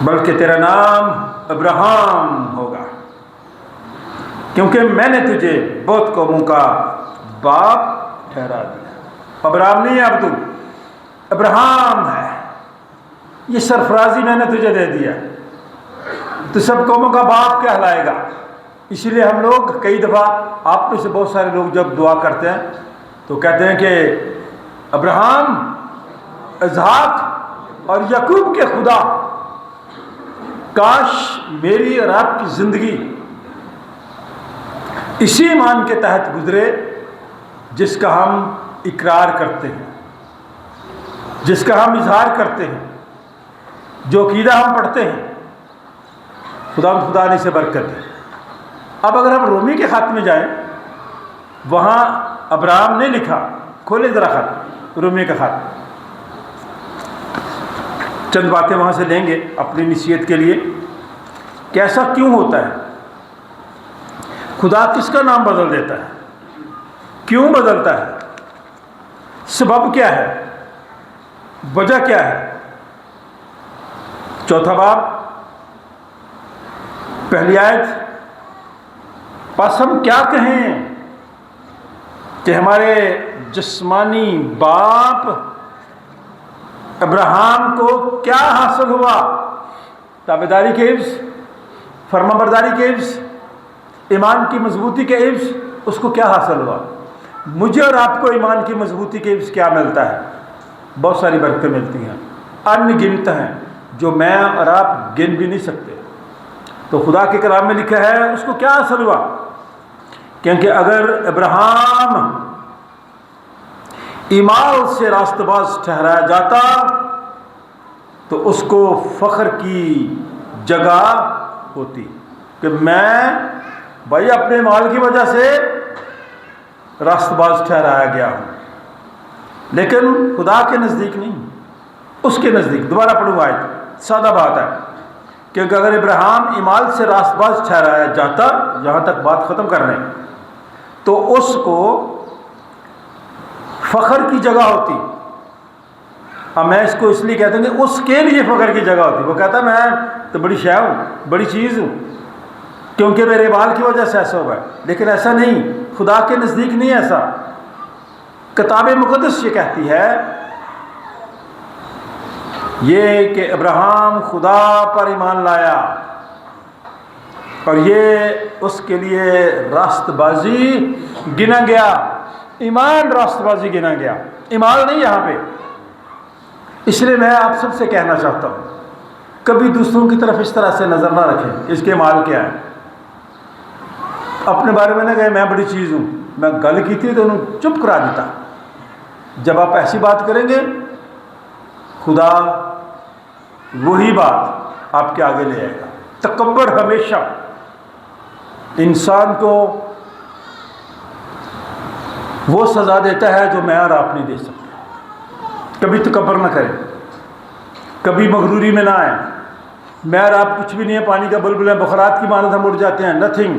بلکہ تیرا نام ابراہم ہوگا، کیونکہ میں نے تجھے بہت قوموں کا باپ ٹھہرا دیا۔ ابرام نہیں ہے، اب تو ابراہم ہے، یہ سرفرازی میں نے تجھے دے دیا، تو سب قوموں کا باپ کہلائے گا۔ اسی لیے ہم لوگ کئی دفعہ، آپ میں سے بہت سارے لوگ جب دعا کرتے ہیں تو کہتے ہیں کہ ابراہم، اسحاق اور یعقوب کے خدا، کاش میری اور آپ کی زندگی اسی ایمان کے تحت گزرے جس کا ہم اقرار کرتے ہیں، جس کا ہم اظہار کرتے ہیں، جو عقیدہ ہم پڑھتے ہیں۔ خدا نے اسے برکت دے۔ اب اگر ہم رومی کے خط میں جائیں، وہاں ابراہم نے لکھا، کھولے ذرا خط، رومی کا خط، چند باتیں وہاں سے لیں گے اپنی نصیحت کے لیے کہ ایسا کیوں ہوتا ہے، خدا کس کا نام بدل دیتا ہے، کیوں بدلتا ہے، سبب کیا ہے، وجہ کیا ہے۔ چوتھا باب، پہلی آیت، پس ہم کیا کہیں کہ ہمارے جسمانی باپ ابراہم کو کیا حاصل ہوا؟ تابعداری کے عوض، فرمانبرداری کے عوض، ایمان کی مضبوطی کے عوض اس کو کیا حاصل ہوا؟ مجھے اور آپ کو ایمان کی مضبوطی کے عوض کیا ملتا ہے؟ بہت ساری برکتیں ملتی ہیں، ان گنت ہیں، جو میں اور آپ گن بھی نہیں سکتے۔ تو خدا کے کلام میں لکھا ہے اس کو کیا حاصل ہوا؟ کیونکہ اگر ابراہم ایمان سے راست باز ٹھہرایا جاتا تو اس کو فخر کی جگہ ہوتی کہ میں بھائی اپنے مال کی وجہ سے راست باز ٹھہرایا گیا ہوں، لیکن خدا کے نزدیک نہیں، اس کے نزدیک۔ دوبارہ پڑھوں آیت، سادہ بات ہے، کیونکہ اگر ابراہم ایمان سے راست باز ٹھہرایا جاتا، یہاں تک بات ختم کرنے، تو اس کو فخر کی جگہ ہوتی۔ اب میں اس کو اس لیے کہتا ہوں کہ اس کے لیے فخر کی جگہ ہوتی۔ وہ کہتا میں تو بڑی شے ہوں، بڑی چیز ہوں، کیونکہ میرے بال کی وجہ سے ایسا ہوا ہے، لیکن ایسا نہیں، خدا کے نزدیک نہیں ایسا۔ کتاب مقدس یہ کہتی ہے یہ کہ ابراہم خدا پر ایمان لایا اور یہ اس کے لیے راست بازی گنا گیا۔ ایمان راست بازی گنا گیا، ایمان نہیں یہاں پہ۔ اس لیے میں آپ سب سے کہنا چاہتا ہوں، کبھی دوسروں کی طرف اس طرح سے نظر نہ رکھیں اس کے مال کیا ہے۔ اپنے بارے میں نہ کہیں میں بڑی چیز ہوں، میں گل کی تھی تو انہوں چپ کرا دیتا۔ جب آپ ایسی بات کریں گے خدا وہی بات آپ کے آگے لے آئے گا۔ تکبر ہمیشہ انسان کو وہ سزا دیتا ہے جو میں اور آپ نہیں دے سکتے۔ کبھی تکبر نہ کریں، کبھی مغروری میں نہ آئیں۔ میں اور آپ کچھ بھی نہیں ہے، پانی کا بلبل ہے، بخارات کی مانند ہم اڑ جاتے ہیں، نتھنگ۔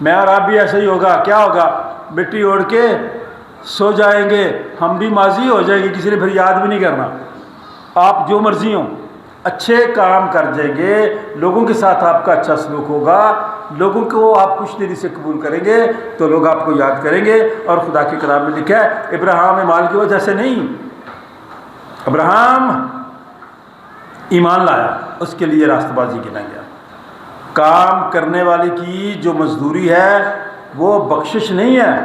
میں اور آپ بھی ایسا ہی ہوگا۔ کیا ہوگا؟ مٹی اوڑھ کے سو جائیں گے، ہم بھی ماضی ہو جائیں گے، کسی نے پھر یاد بھی نہیں کرنا۔ آپ جو مرضی ہوں، اچھے کام کر جائیں گے، لوگوں کے ساتھ آپ کا اچھا سلوک ہوگا، لوگوں کو آپ خوش دلی سے قبول کریں گے تو لوگ آپ کو یاد کریں گے۔ اور خدا کے کلام میں لکھا ہے ابراہیم مال کی وجہ سے نہیں، ابراہیم ایمان لایا، اس کے لیے راست بازی گنا گیا۔ کام کرنے والے کی جو مزدوری ہے وہ بخشش نہیں ہے۔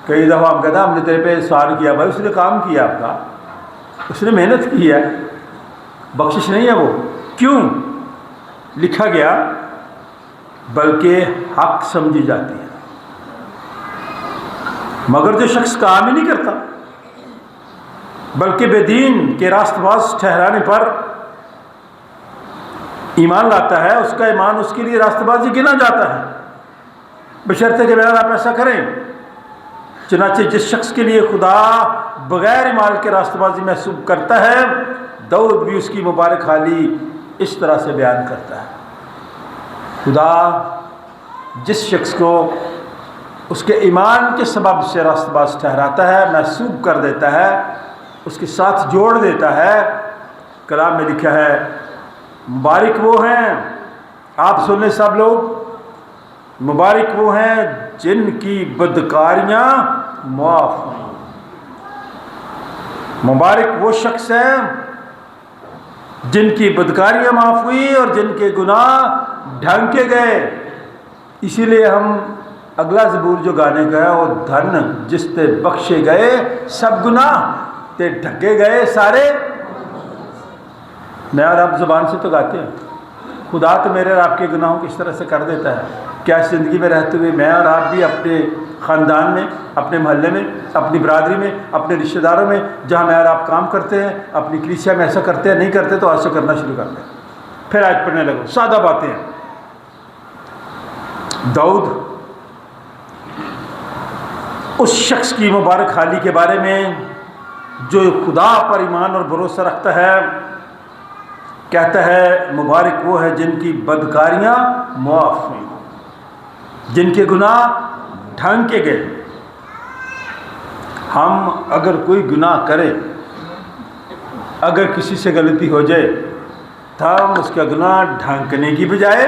کئی دفعہ ہم کہتے ہیں ہم نے تیرے پہ احسان کیا، بھائی اس نے کام کیا آپ کا، اس نے محنت کی ہے، بخشش نہیں ہے وہ۔ کیوں لکھا گیا؟ بلکہ حق سمجھی جاتی ہے۔ مگر جو شخص کام ہی نہیں کرتا بلکہ بے دین کے راست باز ٹھہرانے پر ایمان لاتا ہے، اس کا ایمان اس کے لیے راست بازی گنا جاتا ہے، بشرطے کہ آپ ایسا کریں۔ چنانچہ جس شخص کے لیے خدا بغیر ایمان کے راست بازی محسوب کرتا ہے، داؤد بھی اس کی مبارک حالی اس طرح سے بیان کرتا ہے۔ خدا جس شخص کو اس کے ایمان کے سبب سے راست باز ٹھہراتا ہے، محسوب کر دیتا ہے، اس کے ساتھ جوڑ دیتا ہے۔ کلام میں لکھا ہے مبارک وہ ہیں، آپ سن لیں سب لوگ، مبارک وہ ہیں جن کی بدکاریاں معاف ہوئیں۔ مبارک وہ شخص ہیں جن کی بدکاریاں معاف ہوئی اور جن کے گناہ ڈھانکے گئے۔ اسی لیے ہم اگلا زبور جو گانے کا ہے وہ دھن جس تے بخشے گئے سب گناہ تے ڈھکے گئے سارے۔ میں اور آپ زبان سے تو گاتے ہیں، خدا تو میرے اور آپ کے گناہوں کو اس طرح سے کر دیتا ہے کیا زندگی میں رہتے ہوئے میں اور آپ بھی اپنے خاندان میں، اپنے محلے میں، اپنی برادری میں، اپنے رشتہ داروں میں، جہاں میں اور آپ کام کرتے ہیں، اپنی کلیسیا میں ایسا کرتے ہیں؟ نہیں کرتے تو آج سے کرنا شروع کرتے ہیں۔ پھر آج پڑھنے لگو، سادہ باتیں ہیں۔ داؤد اس شخص کی مبارک حالی کے بارے میں جو خدا پر ایمان اور بھروسہ رکھتا ہے کہتا ہے مبارک وہ ہے جن کی بدکاریاں معاف ہوئیں، جن کے گناہ ڈھانکے گئے۔ ہم اگر کوئی گناہ کرے، اگر کسی سے غلطی ہو جائے تو ہم اس کا گناہ ڈھانکنے کی بجائے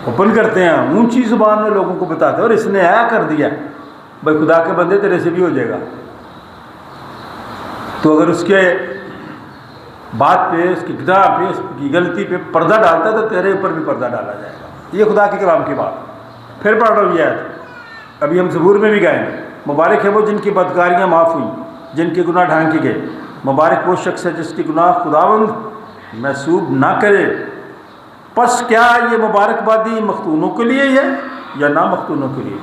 اوپن کرتے ہیں، اونچی زبان میں لوگوں کو بتاتے ہیں اور اس نے ایسا کر دیا بھائی خدا کے بندے تیرے سے بھی ہو جائے گا۔ تو اگر اس کے بات پہ، اس کی گناہ پہ، اس کی غلطی پہ پردہ ڈالتا ہے تو تیرے اوپر بھی پردہ ڈالا جائے گا۔ یہ خدا کے کلام کی بات۔ پھر پڑھ رہا ہوں یہ آیت، ابھی ہم زبور میں بھی گائیں گے۔ مبارک ہے وہ جن کی بدکاریاں معاف ہوئیں، جن کے گناہ ڈھانکے گئے۔ مبارک وہ شخص ہے جس کے گناہ خداوند محسوب نہ کرے۔ پس کیا یہ مبارکبادی مختونوں کے لیے ہے یا نا مختونوں کے لیے؟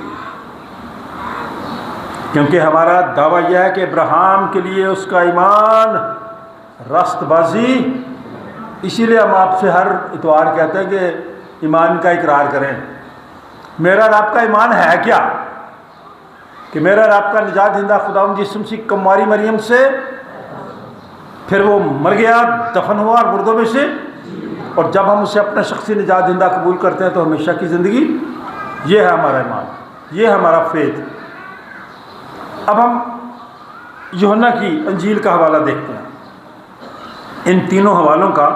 کیونکہ ہمارا دعویٰ یہ ہے کہ ابراہیم کے لیے اس کا ایمان راست بازی، اسی لیے ہم آپ سے ہر اتوار کہتے ہیں کہ ایمان کا اقرار کریں۔ میرا اور آپ کا ایمان ہے کیا؟ کہ میرا اور آپ کا نجات دہندہ خداوند یسوع مسیح کمواری مریم سے، پھر وہ مر گیا، دفن ہوا اور مردوں میں سے، اور جب ہم اسے اپنا شخصی نجات دہندہ قبول کرتے ہیں تو ہمیشہ کی زندگی۔ یہ ہے ہمارا ایمان، یہ ہے ہمارا فیتھ۔ اب ہم یوحنا کی انجیل کا حوالہ دیکھتے ہیں۔ ان تینوں حوالوں کا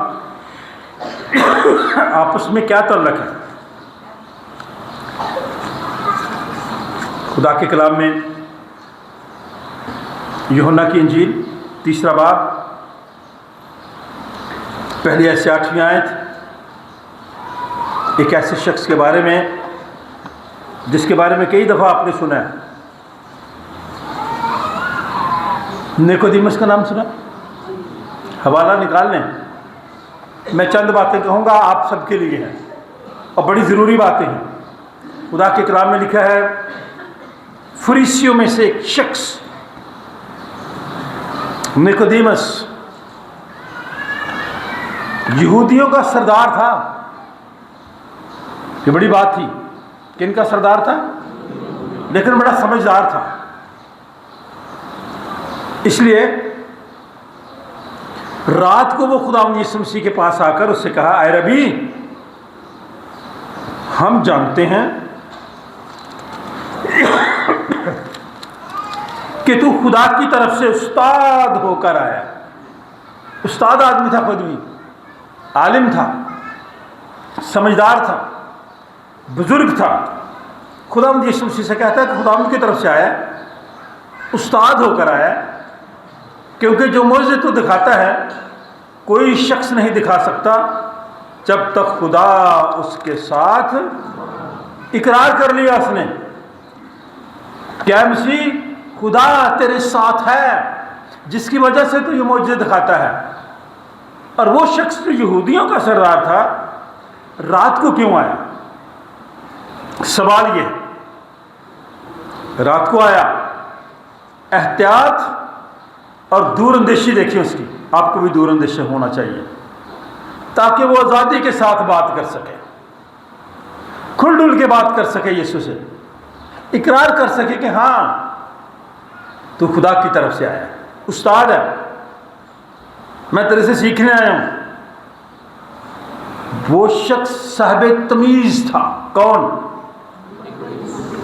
آپس میں کیا تعلق ہے؟ خدا کے کلام میں یوحنا کی انجیل 3 باب پہلی ایسے 8ویں آیت، ایک ایسے شخص کے بارے میں جس کے بارے میں کئی دفعہ آپ نے سنا ہے، نیکودیمس کا نام سنا؟ حوالہ نکال لیں، میں چند باتیں کہوں گا آپ سب کے لیے ہیں اور بڑی ضروری باتیں ہیں۔ خدا کے کلام میں لکھا ہے فریسیوں میں سے ایک شخص نیکودیمس یہودیوں کا سردار تھا۔ یہ بڑی بات تھی، کن کا سردار تھا؟ لیکن بڑا سمجھدار تھا۔ اس لیے رات کو وہ خداوند یسوع مسیح کے پاس آ کر اس سے کہا، اے ربی، ہم جانتے ہیں کہ تو خدا کی طرف سے استاد ہو کر آیا۔ استاد آدمی تھا، خود بھی عالم تھا، سمجھدار تھا، بزرگ تھا۔ خداوند یسوع مسیح سے کہتا ہے کہ خداوند کی طرف سے آیا، استاد ہو کر آیا، کیونکہ جو معجزے تو دکھاتا ہے کوئی شخص نہیں دکھا سکتا جب تک خدا اس کے ساتھ اقرار کر لیا اس نے کیا مسیح خدا تیرے ساتھ ہے، جس کی وجہ سے تو یہ معجزے دکھاتا ہے۔ اور وہ شخص جو یہودیوں کا سردار تھا رات کو کیوں آیا؟ سوال یہ، رات کو آیا۔ احتیاط اور دور اندیشی دیکھیں اس کی، آپ کو بھی دور اندیشی ہونا چاہیے تاکہ وہ آزادی کے ساتھ بات کر سکے، کھل ڈل کے بات کر سکے، یسوع سے اقرار کر سکے کہ ہاں تو خدا کی طرف سے آیا، استاد ہے، میں تیرے سے سیکھنے آیا ہوں۔ وہ شخص صاحب تمیز تھا، کون؟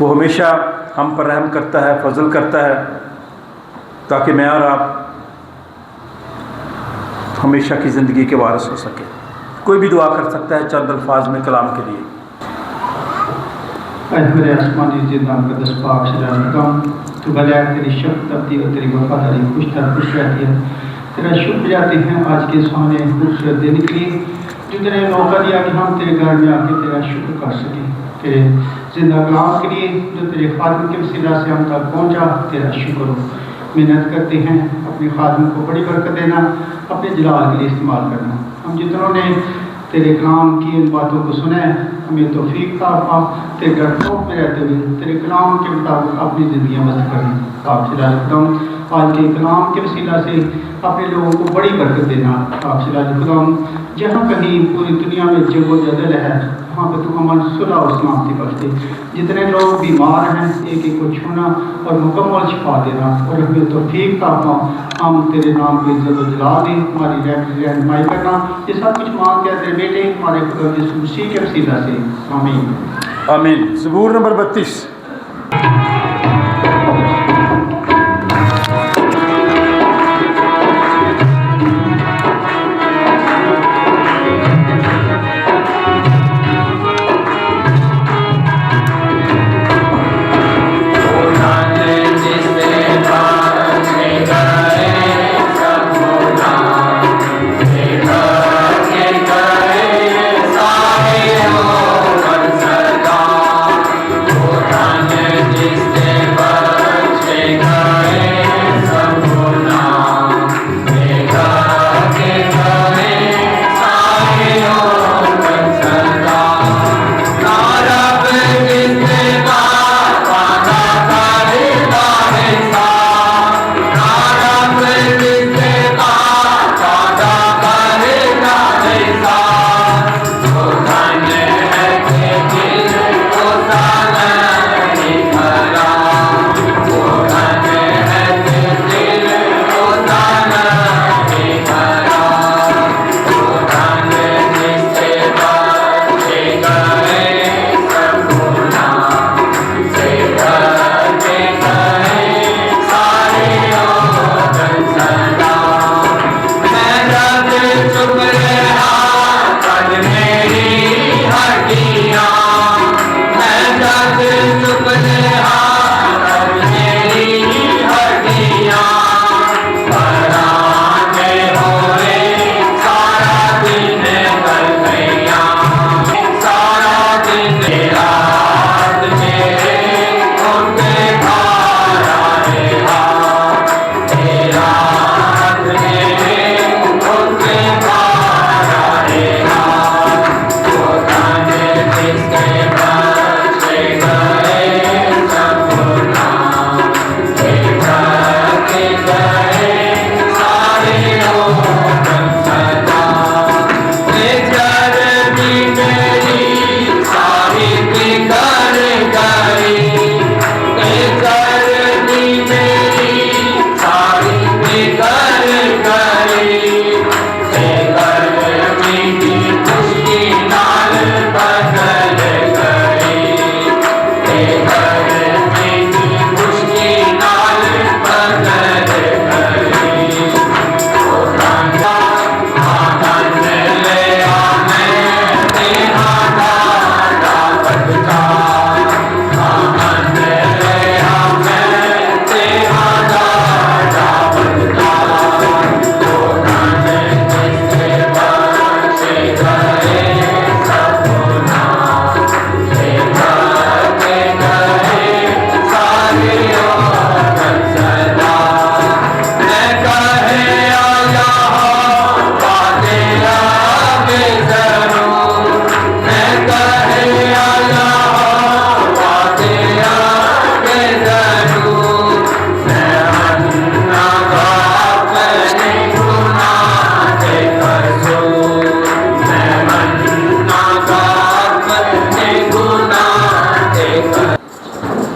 وہ ہمیشہ ہم پر رحم کرتا ہے، فضل کرتا ہے، تاکہ میں اور آپ ہمیشہ کی زندگی کے وارث ہو سکے۔ کوئی بھی دعا کر سکتا ہے چند الفاظ میں کلام کے لیے۔ اے میرے آسمانی زندہ مقدس پاک شجاعت تو بغیر تیری شفقت ابدی اور تیری وفاداری خوش خوش رہتی ہے۔ تیرا شکر جاتے ہیں آج کے سونے خوبصورت دن کے لیے جو تیرے موقع دیا کہ ہم تیرے گھر میں آ کے تیرا شکر کر سکیں، تیرے زندہ کلام کے لیے جو تیرے خادم کے وسیلہ سے ہم تک پہنچا، تیرا شکر ہو۔ محنت کرتے ہیں اپنے خادم کو بڑی برکت دینا، اپنے جلال کے لیے استعمال کرنا۔ ہم جتنوں نے تیرے کلام کی ان باتوں کو سنا ہے، ہمیں توفیق عطا، تیرے گھروں میں رہتے ہوئے تیرے کلام کے مطابق اپنی زندگیاں بسر کریں۔ آپ سے رضا ہوں آج کے کلام کے وسیلہ سے اپنے لوگوں کو بڑی برکت دینا۔ آپ سے رضا ہوں جہاں کہیں پوری دنیا میں جنگ و جدل ہے، وہاں پہ تو امن صلح اور سلامتی بخشے۔ جتنے لوگ بیمار ہیں ایک ایک کو چھونا اور مکمل شفا دینا، اور ہمیں توفیق عطا، ہم تیرے نام کو عزت و جلال دیں، ہماری رہنمائی کرنا۔ یہ سب کچھ مانگتے ہیں تیرے بیٹے ہمارے خدا یسوع مسیح کے وسیلہ سے، آمین۔ آمین۔ زبور نمبر 32۔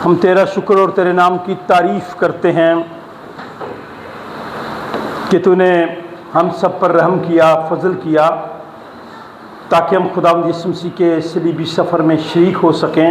ہم تیرا شکر اور تیرے نام کی تعریف کرتے ہیں کہ تو نے ہم سب پر رحم کیا، فضل کیا، تاکہ ہم خداوند یسوع مسیح کے صلیبی سفر میں شریک ہو سکیں۔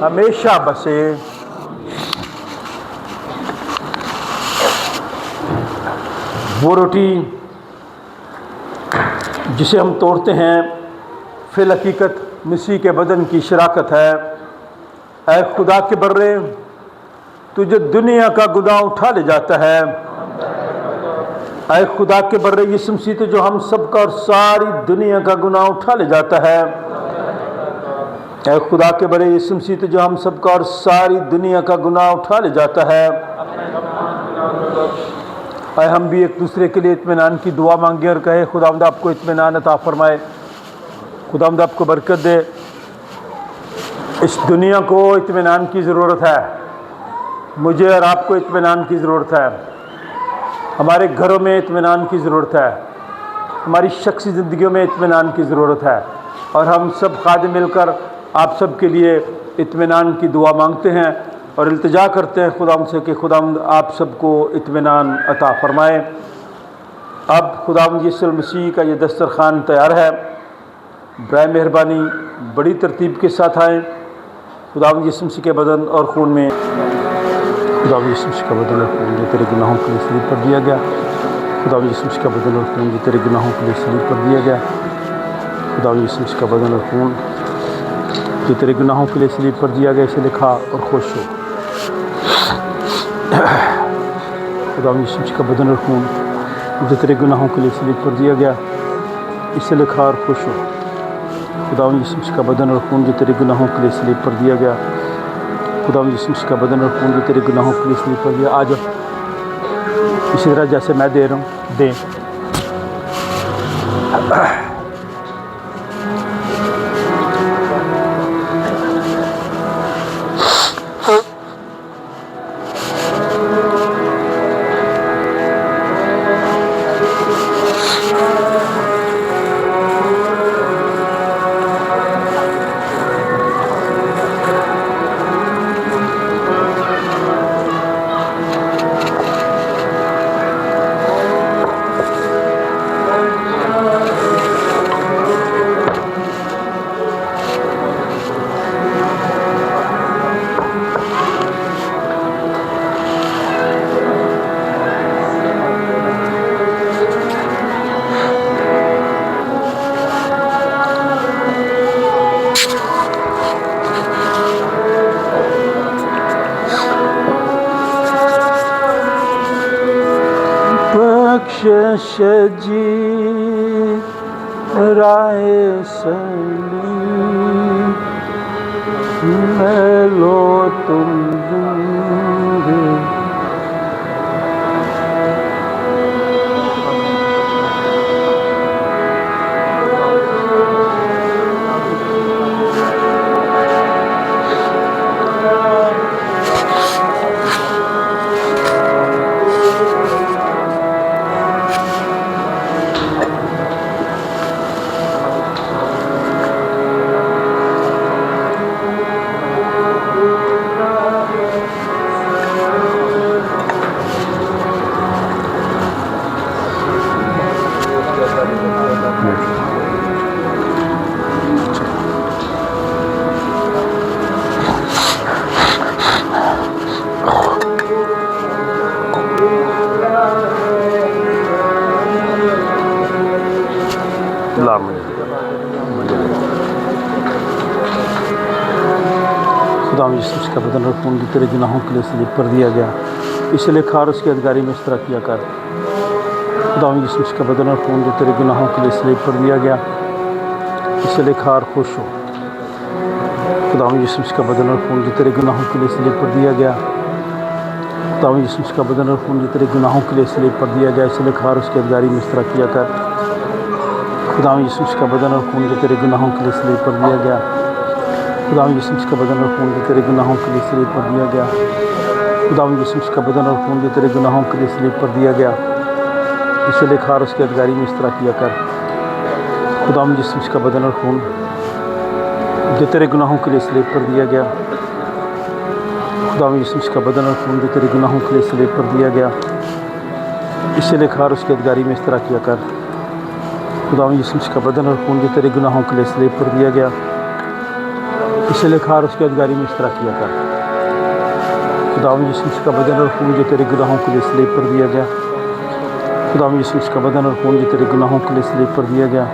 ہمیشہ بسے۔ وہ روٹی جسے ہم توڑتے ہیں فی الحقیقت مسیح کے بدن کی شراکت ہے۔ اے خدا کے برے، تجھے دنیا کا گناہ اٹھا لے جاتا ہے۔ اے خدا کے برے یسوع مسیح تو جو ہم سب کا اور ساری دنیا کا گناہ اٹھا لے جاتا ہے۔ اے خدا کے برے یسوع مسیح تو جو ہم سب کا اور ساری دنیا کا گناہ اٹھا لے جاتا ہے۔ اے ہم بھی ایک دوسرے کے لیے اطمینان کی دعا مانگیں اور کہے خداوند آپ کو اطمینان عطا فرمائے، خداوند آپ کو برکت دے۔ اس دنیا کو اطمینان کی ضرورت ہے، مجھے اور آپ کو اطمینان کی ضرورت ہے، ہمارے گھروں میں اطمینان کی ضرورت ہے، ہماری شخصی زندگیوں میں اطمینان کی ضرورت ہے، اور ہم سب خادم مل کر آپ سب کے لیے اطمینان کی دعا مانگتے ہیں اور التجا کرتے ہیں خداوند سے کہ خداوند آپ سب کو اطمینان عطا فرمائے۔ اب خداوند یسوع المسیح کا یہ دسترخوان تیار ہے، برائے مہربانی بڑی ترتیب کے ساتھ آئیں۔ خداوند یسوع مسیح کے بدن اور خون میں، خداوند یسوع مسیح کا بدن اور خون جو تیرے گناہوں کے لیے صلیب پر دیا گیا، خداوند یسوع مسیح کا بدن اور خون جو تیرے گناہوں کے لیے صلیب پر دیا گیا، خداوند یسوع مسیح کا بدن اور خون جو تیرے گناہوں کے لیے صلیب پر دیا گیا، اسے لکھا اور خوش ہو۔ خداوند یسوع مسیح کا بدن اور خون جو تیرے گناہوں کے لیے صلیب پر دیا گیا، اسے لکھا اور خوش ہو۔ خداوند یسوع مسیح کا بدن اور خون جو تیرے گناہوں کے لیے صلیب پر دیا گیا، خداوند یسوع مسیح کا بدن اور خون جو تیرے گناہوں کے لیے صلیب پر دیا۔ آ جاؤ، اسی طرح جیسے میں دے رہا ہوں دیں۔ جی رائے سلیم میں لو تم زندگی خداوند یسوع کا بدن اور خون جو تیرے گناہوں کے لیے صلیب پر دیا گیا، اسے لکھا اور اس کی ادگاری میں اس طرح کیا کر۔ خداوند یسوع کا بدن اور خون جو تیرے گناہوں کے لیے صلیب پر دیا گیا، اسے لکھا اور خوش ہو۔ خداوند یسوع کا بدن اور خون جو تیرے گناہوں کے لیے صلیب پر دیا گیا، خداوند یسوع کا بدن اور خون جو تیرے گناہوں کے لیے صلیب پر دیا گیا، اسے لکھا اور اس کی ادگاری میں اس طرح کیا کر۔ خداوند یسوع کا بدن اور خون جو تیرے گناہوں کے لیے صلیب پر دیا گیا، خداوند یسوع کا بدن اور خون جو تیرے گناہوں کے لیے صلیب پر دیا گیا، خداوند یسوع کا بدن اور خون جو تیرے گناہوں کے لیے صلیب پر دیا گیا، اسے لکھا اور اس کی ادگاری میں اس طرح کیا کر۔ خداوند یسوع کا بدن اور خون جو تیرے گناہوں کے لیے صلیب پر دیا گیا، خداوند یسوع کا بدن اور خون جو تیرے گناہوں کے لیے صلیب پر دیا گیا، اسے لکھا اور اس کی ادگاری میں اس طرح کیا کر۔ خداوند یسوع کا بدن اور خون جو تیرے گناہوں کے لیے صلیب پر دیا گیا، اسے لکھا اور اس کی یادگاری میں اس طرح کیا کر۔ خداوند یسوع مسیح کا بدن اور خون جو تیرے گناہوں کے لیے صلیب پر دیا گیا، خداوند یسوع مسیح کا بدن اور خون جو تیرے گناہوں کے لیے صلیب پر دیا گیا،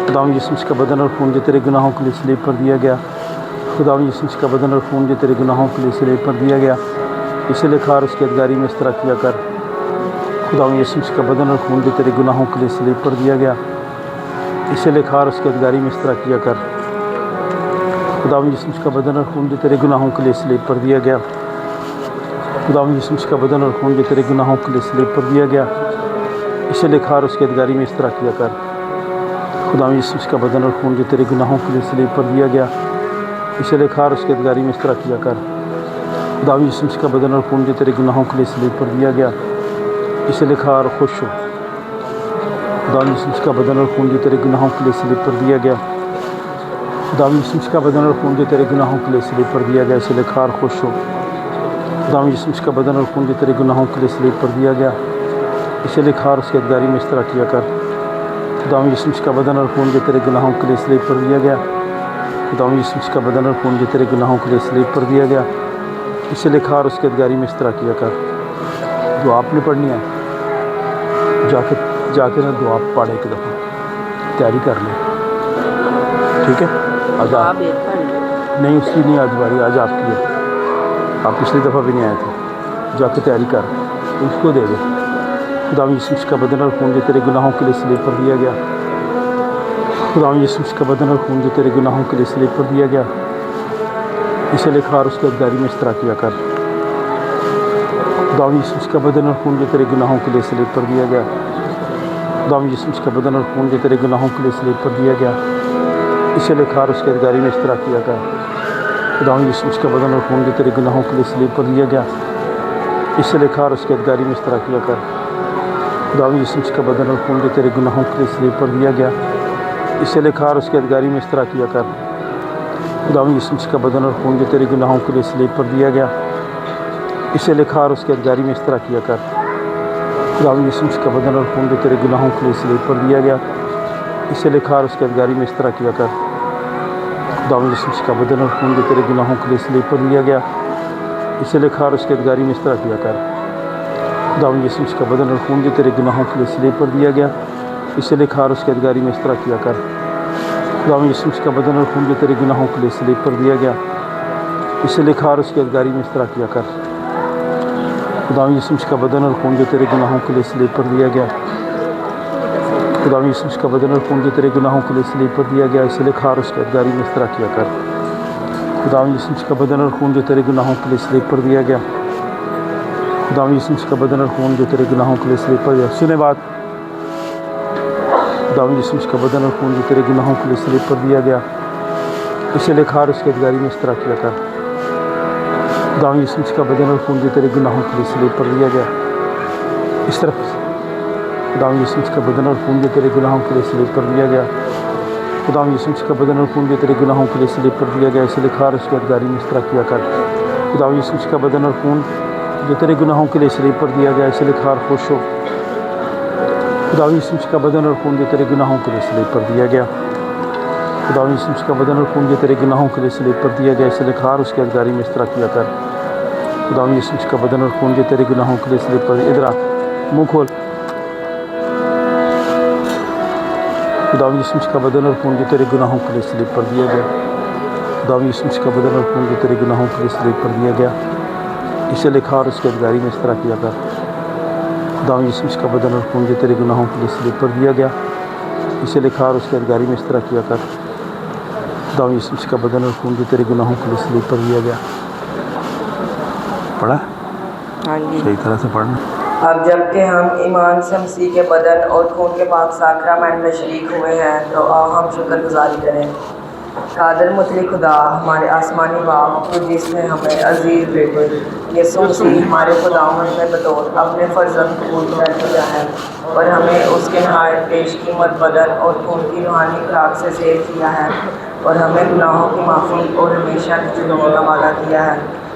خداوند یسوع مسیح کا بدن اور خون جو تیرے گناہوں کے لیے صلیب پر دیا گیا، خداوند یسوع مسیح کا بدن اور خون جو تیرے گناہوں کے لیے صلیب پر دیا گیا، اسے لکھا اور اس کی یادگاری میں اس طرح کیا کر۔ خداوند یسوع مسیح کا بدن اور خون جو تیرے گناہوں کے لیے صلیب پر دیا گیا، اسے لکھا اور اس کی یادگاری میں اس طرح کیا کر۔ خداوند یسوع مسیح کا بدن اور خون جو تیرے گناہوں کے لیے صلیب پر دیا گیا، خداوند یسوع مسیح کا بدن اور خون جو تیرے گناہوں کے لیے صلیب پر دیا گیا، اسے لکھا اور اس کی یادگاری میں اس طرح کیا کر۔ خداوند یسوع مسیح کا بدن اور خون جو تیرے گناہوں کے لیے صلیب پر دیا گیا، اسے لکھا اور اس کی یادگاری میں اس طرح کیا کر۔ خداوند یسوع مسیح کا بدن اور خون جو تیرے گناہوں کے لیے صلیب پر دیا گیا، اسے لکھا اور خوش ہو۔ خداوند یسوع مسیح کا بدن اور خون جو تیرے گناہوں کے لیے صلیب پر دیا گیا، خداوند یسوع مسیح کا بدن اور خون جو تیرے گناہوں کے لیے صلیب پر دیا گیا، اسے لکھا اور خوش ہو۔ خداوند یسوع مسیح کا بدن اور خون جو تیرے گناہوں کے لیے صلیب پر دیا گیا، اسے لکھا اور اس کی یادگاری میں اس طرح کیا کر۔ خداوند یسوع مسیح کا بدن اور خون جو تیرے گناہوں کے لیے صلیب پر دیا گیا، خداوند یسوع مسیح کا بدن اور خون جو تیرے گناہوں کے لیے صلیب پر دیا گیا، اسے لکھا اور اس کی یادگاری میں اس طرح کیا کر۔ دعا آپ نے پڑھنی ہے، جا کے نا دعا پڑھ ایک دفعہ، تیاری کر لیں، ٹھیک ہے؟ آج آپ نہیں، اس کی نہیں آج باری، آج آپ کی ہے، آپ پچھلی دفعہ بھی نہیں آئے تھے، جا کے تیاری کر اس کو دے دے۔ خداوند یسوع مسیح کا بدن اور خون جو تیرے گناہوں کے لیے صلیب پر دیا گیا، خداوند یسوع مسیح کا بدن اور خون جو تیرے گناہوں کے لیے صلیب پر دیا گیا، اسے لکھا اور اس کی یادگاری میں اس طرح کیا کر۔ خداوند یسوع مسیح کا بدن اور خون جو تیرے گناہوں کے لیے صلیب پر دیا گیا، خداوند یسوع مسیح کا بدن اور خون جو تیرے گناہوں کے لیے صلیب پر دیا گیا، اسے لکھا اور اس کی یادگاری میں اس طرح کیا کر۔ خداوند یسوع مسیح کا بدن اور خون جو تیرے گناہوں کے لیے صلیب پر دیا گیا، اسے لکھا اور اس کی یادگاری میں اس طرح کیا کر۔ خداوند یسوع مسیح کا بدن اور خون جو تیرے گناہوں کے لیے صلیب پر دیا گیا، اسے لکھا اور اس کی یادگاری میں اس طرح کیا کر۔ خداوند یسوع مسیح کا بدن اور خون جو تیرے گناہوں کے لیے صلیب پر دیا گیا، اسے لکھا اور اس کی یادگاری میں اس طرح کیا کر۔ خداوند یسوع مسیح کا بدن اور خون جو تیرے گناہوں کے لیے صلیب پر دیا گیا، اسے لکھا اور اس کی یادگاری میں اس طرح کیا کر۔ خداوند یسوع مسیح کا بدن اور خون جو تیرے گناہوں کے لیے صلیب پر دیا گیا، اسے لکھا اور اس کی یادگاری میں اس طرح کیا کر۔ خداوند یسوع مسیح کا بدن اور خون جو تیرے گناہوں کے لیے صلیب پر دیا گیا، اسے لکھا اور اس کی یادگاری میں اس طرح کیا کر۔ خداوند یسوع مسیح کا بدن اور خون جو تیرے گناہوں کے لیے صلیب پر دیا گیا، اسے لکھا اور اس کی یادگاری میں اس طرح کیا کر۔ خداوند یسوع مسیح کا بدن اور خون جو تیرے گناہوں کے لیے صلیب پر دیا گیا، خداوند یسوع مسیح کا بدن اور خون جو تیرے گناہوں کے لیے صلیب پر دیا گیا، اسے لکھا اور اس کی یادگاری میں اس طرح کیا کر۔ خداوند یسوع مسیح کا بدن اور خون جو تیرے گناہوں کے لیے صلیب پر دیا گیا، خداوند یسوع مسیح کا بدن اور خون جو تیرے گناہوں کے لیے صلیب پر دیا گیا، سنے بات، خداوند یسوع مسیح کا بدن اور خون جو تیرے گناہوں کے لیے صلیب پر دیا گیا، اسے لکھا اور اس کی یادگاری میں اس طرح کیا کر۔ خداوند یسوع مسیح کا بدن اور خون جو تیرے گناہوں کے لیے صلیب پر دیا گیا، اس طرف خداوند یسوع مسیح کا بدن اور خون جو تیرے گناہوں کے لیے صلیب پر دیا گیا، خداوند یسوع مسیح کا بدن اور خون جو تیرے گناہوں کے لیے صلیب پر دیا گیا، اسے لکھا اور اس کی یادگاری میں اس طرح کیا کر۔ خداوند یسوع مسیح کا بدن اور خون جو تیرے گناہوں کے لیے صلیب پر دیا گیا، اسے لکھا اور خوش ہو۔ خداوند یسوع مسیح کا بدن اور خون جو تیرے گناہوں کے لیے صلیب پر دیا گیا، خداوند یسوع مسیح کا بدن اور خون جو تیرے گناہوں کے لیے صلیب پر دیا گیا، اسے لکھا اور اس کی یادگاری میں اس طرح کیا کر۔ خداوند یسوع مسیح کا بدن اور خون جو تیرے گناہوں کے لیے صلیب پر، ادھر آ، منہ کھول۔ خداوند یسوع مسیح کا بدن اور خون جو تیرے گناہوں کے لیے صلیب پر دیا گیا، خداوند یسوع مسیح کا بدن اور خون جو تیرے گناہوں کے لیے صلیب پر دیا گیا، اسے لکھا اور اس کی یادگاری میں اس طرح کیا کر۔ خداوند یسوع مسیح کا بدن اور خون جو تیرے گناہوں کے لیے صلیب پر دیا گیا، اسے لکھا اور اس کی یادگاری میں اس طرح کیا کر۔ خداوند یسوع مسیح کا بدن اور خون جو تیرے گناہوں کے لیے صلیب پر دیا گیا، پڑھا؟ ہاں جی، صحیح طرح سے پڑھنا۔ اب جب کہ ہم ایمان سے مسیح کے بدن اور خون کے پاک ساکرامنٹ میں شریک ہوئے ہیں، تو آؤ ہم شکر گزاری کریں۔ قادر مطلق خدا، ہمارے آسمانی باپ، تو جس نے ہمیں عزیز بیٹے یسوع مسیح ہمارے خداوند میں بطور اپنے فرزند قبول کر لیا ہے، اور ہمیں اس کے نہایت پیش قیمت بدن اور خون کی روحانی خوراک سے زیر کیا ہے، اور ہمیں گناہوں کی معافی اور ہمیشہ کی زندگی کا وعدہ کیا ہے۔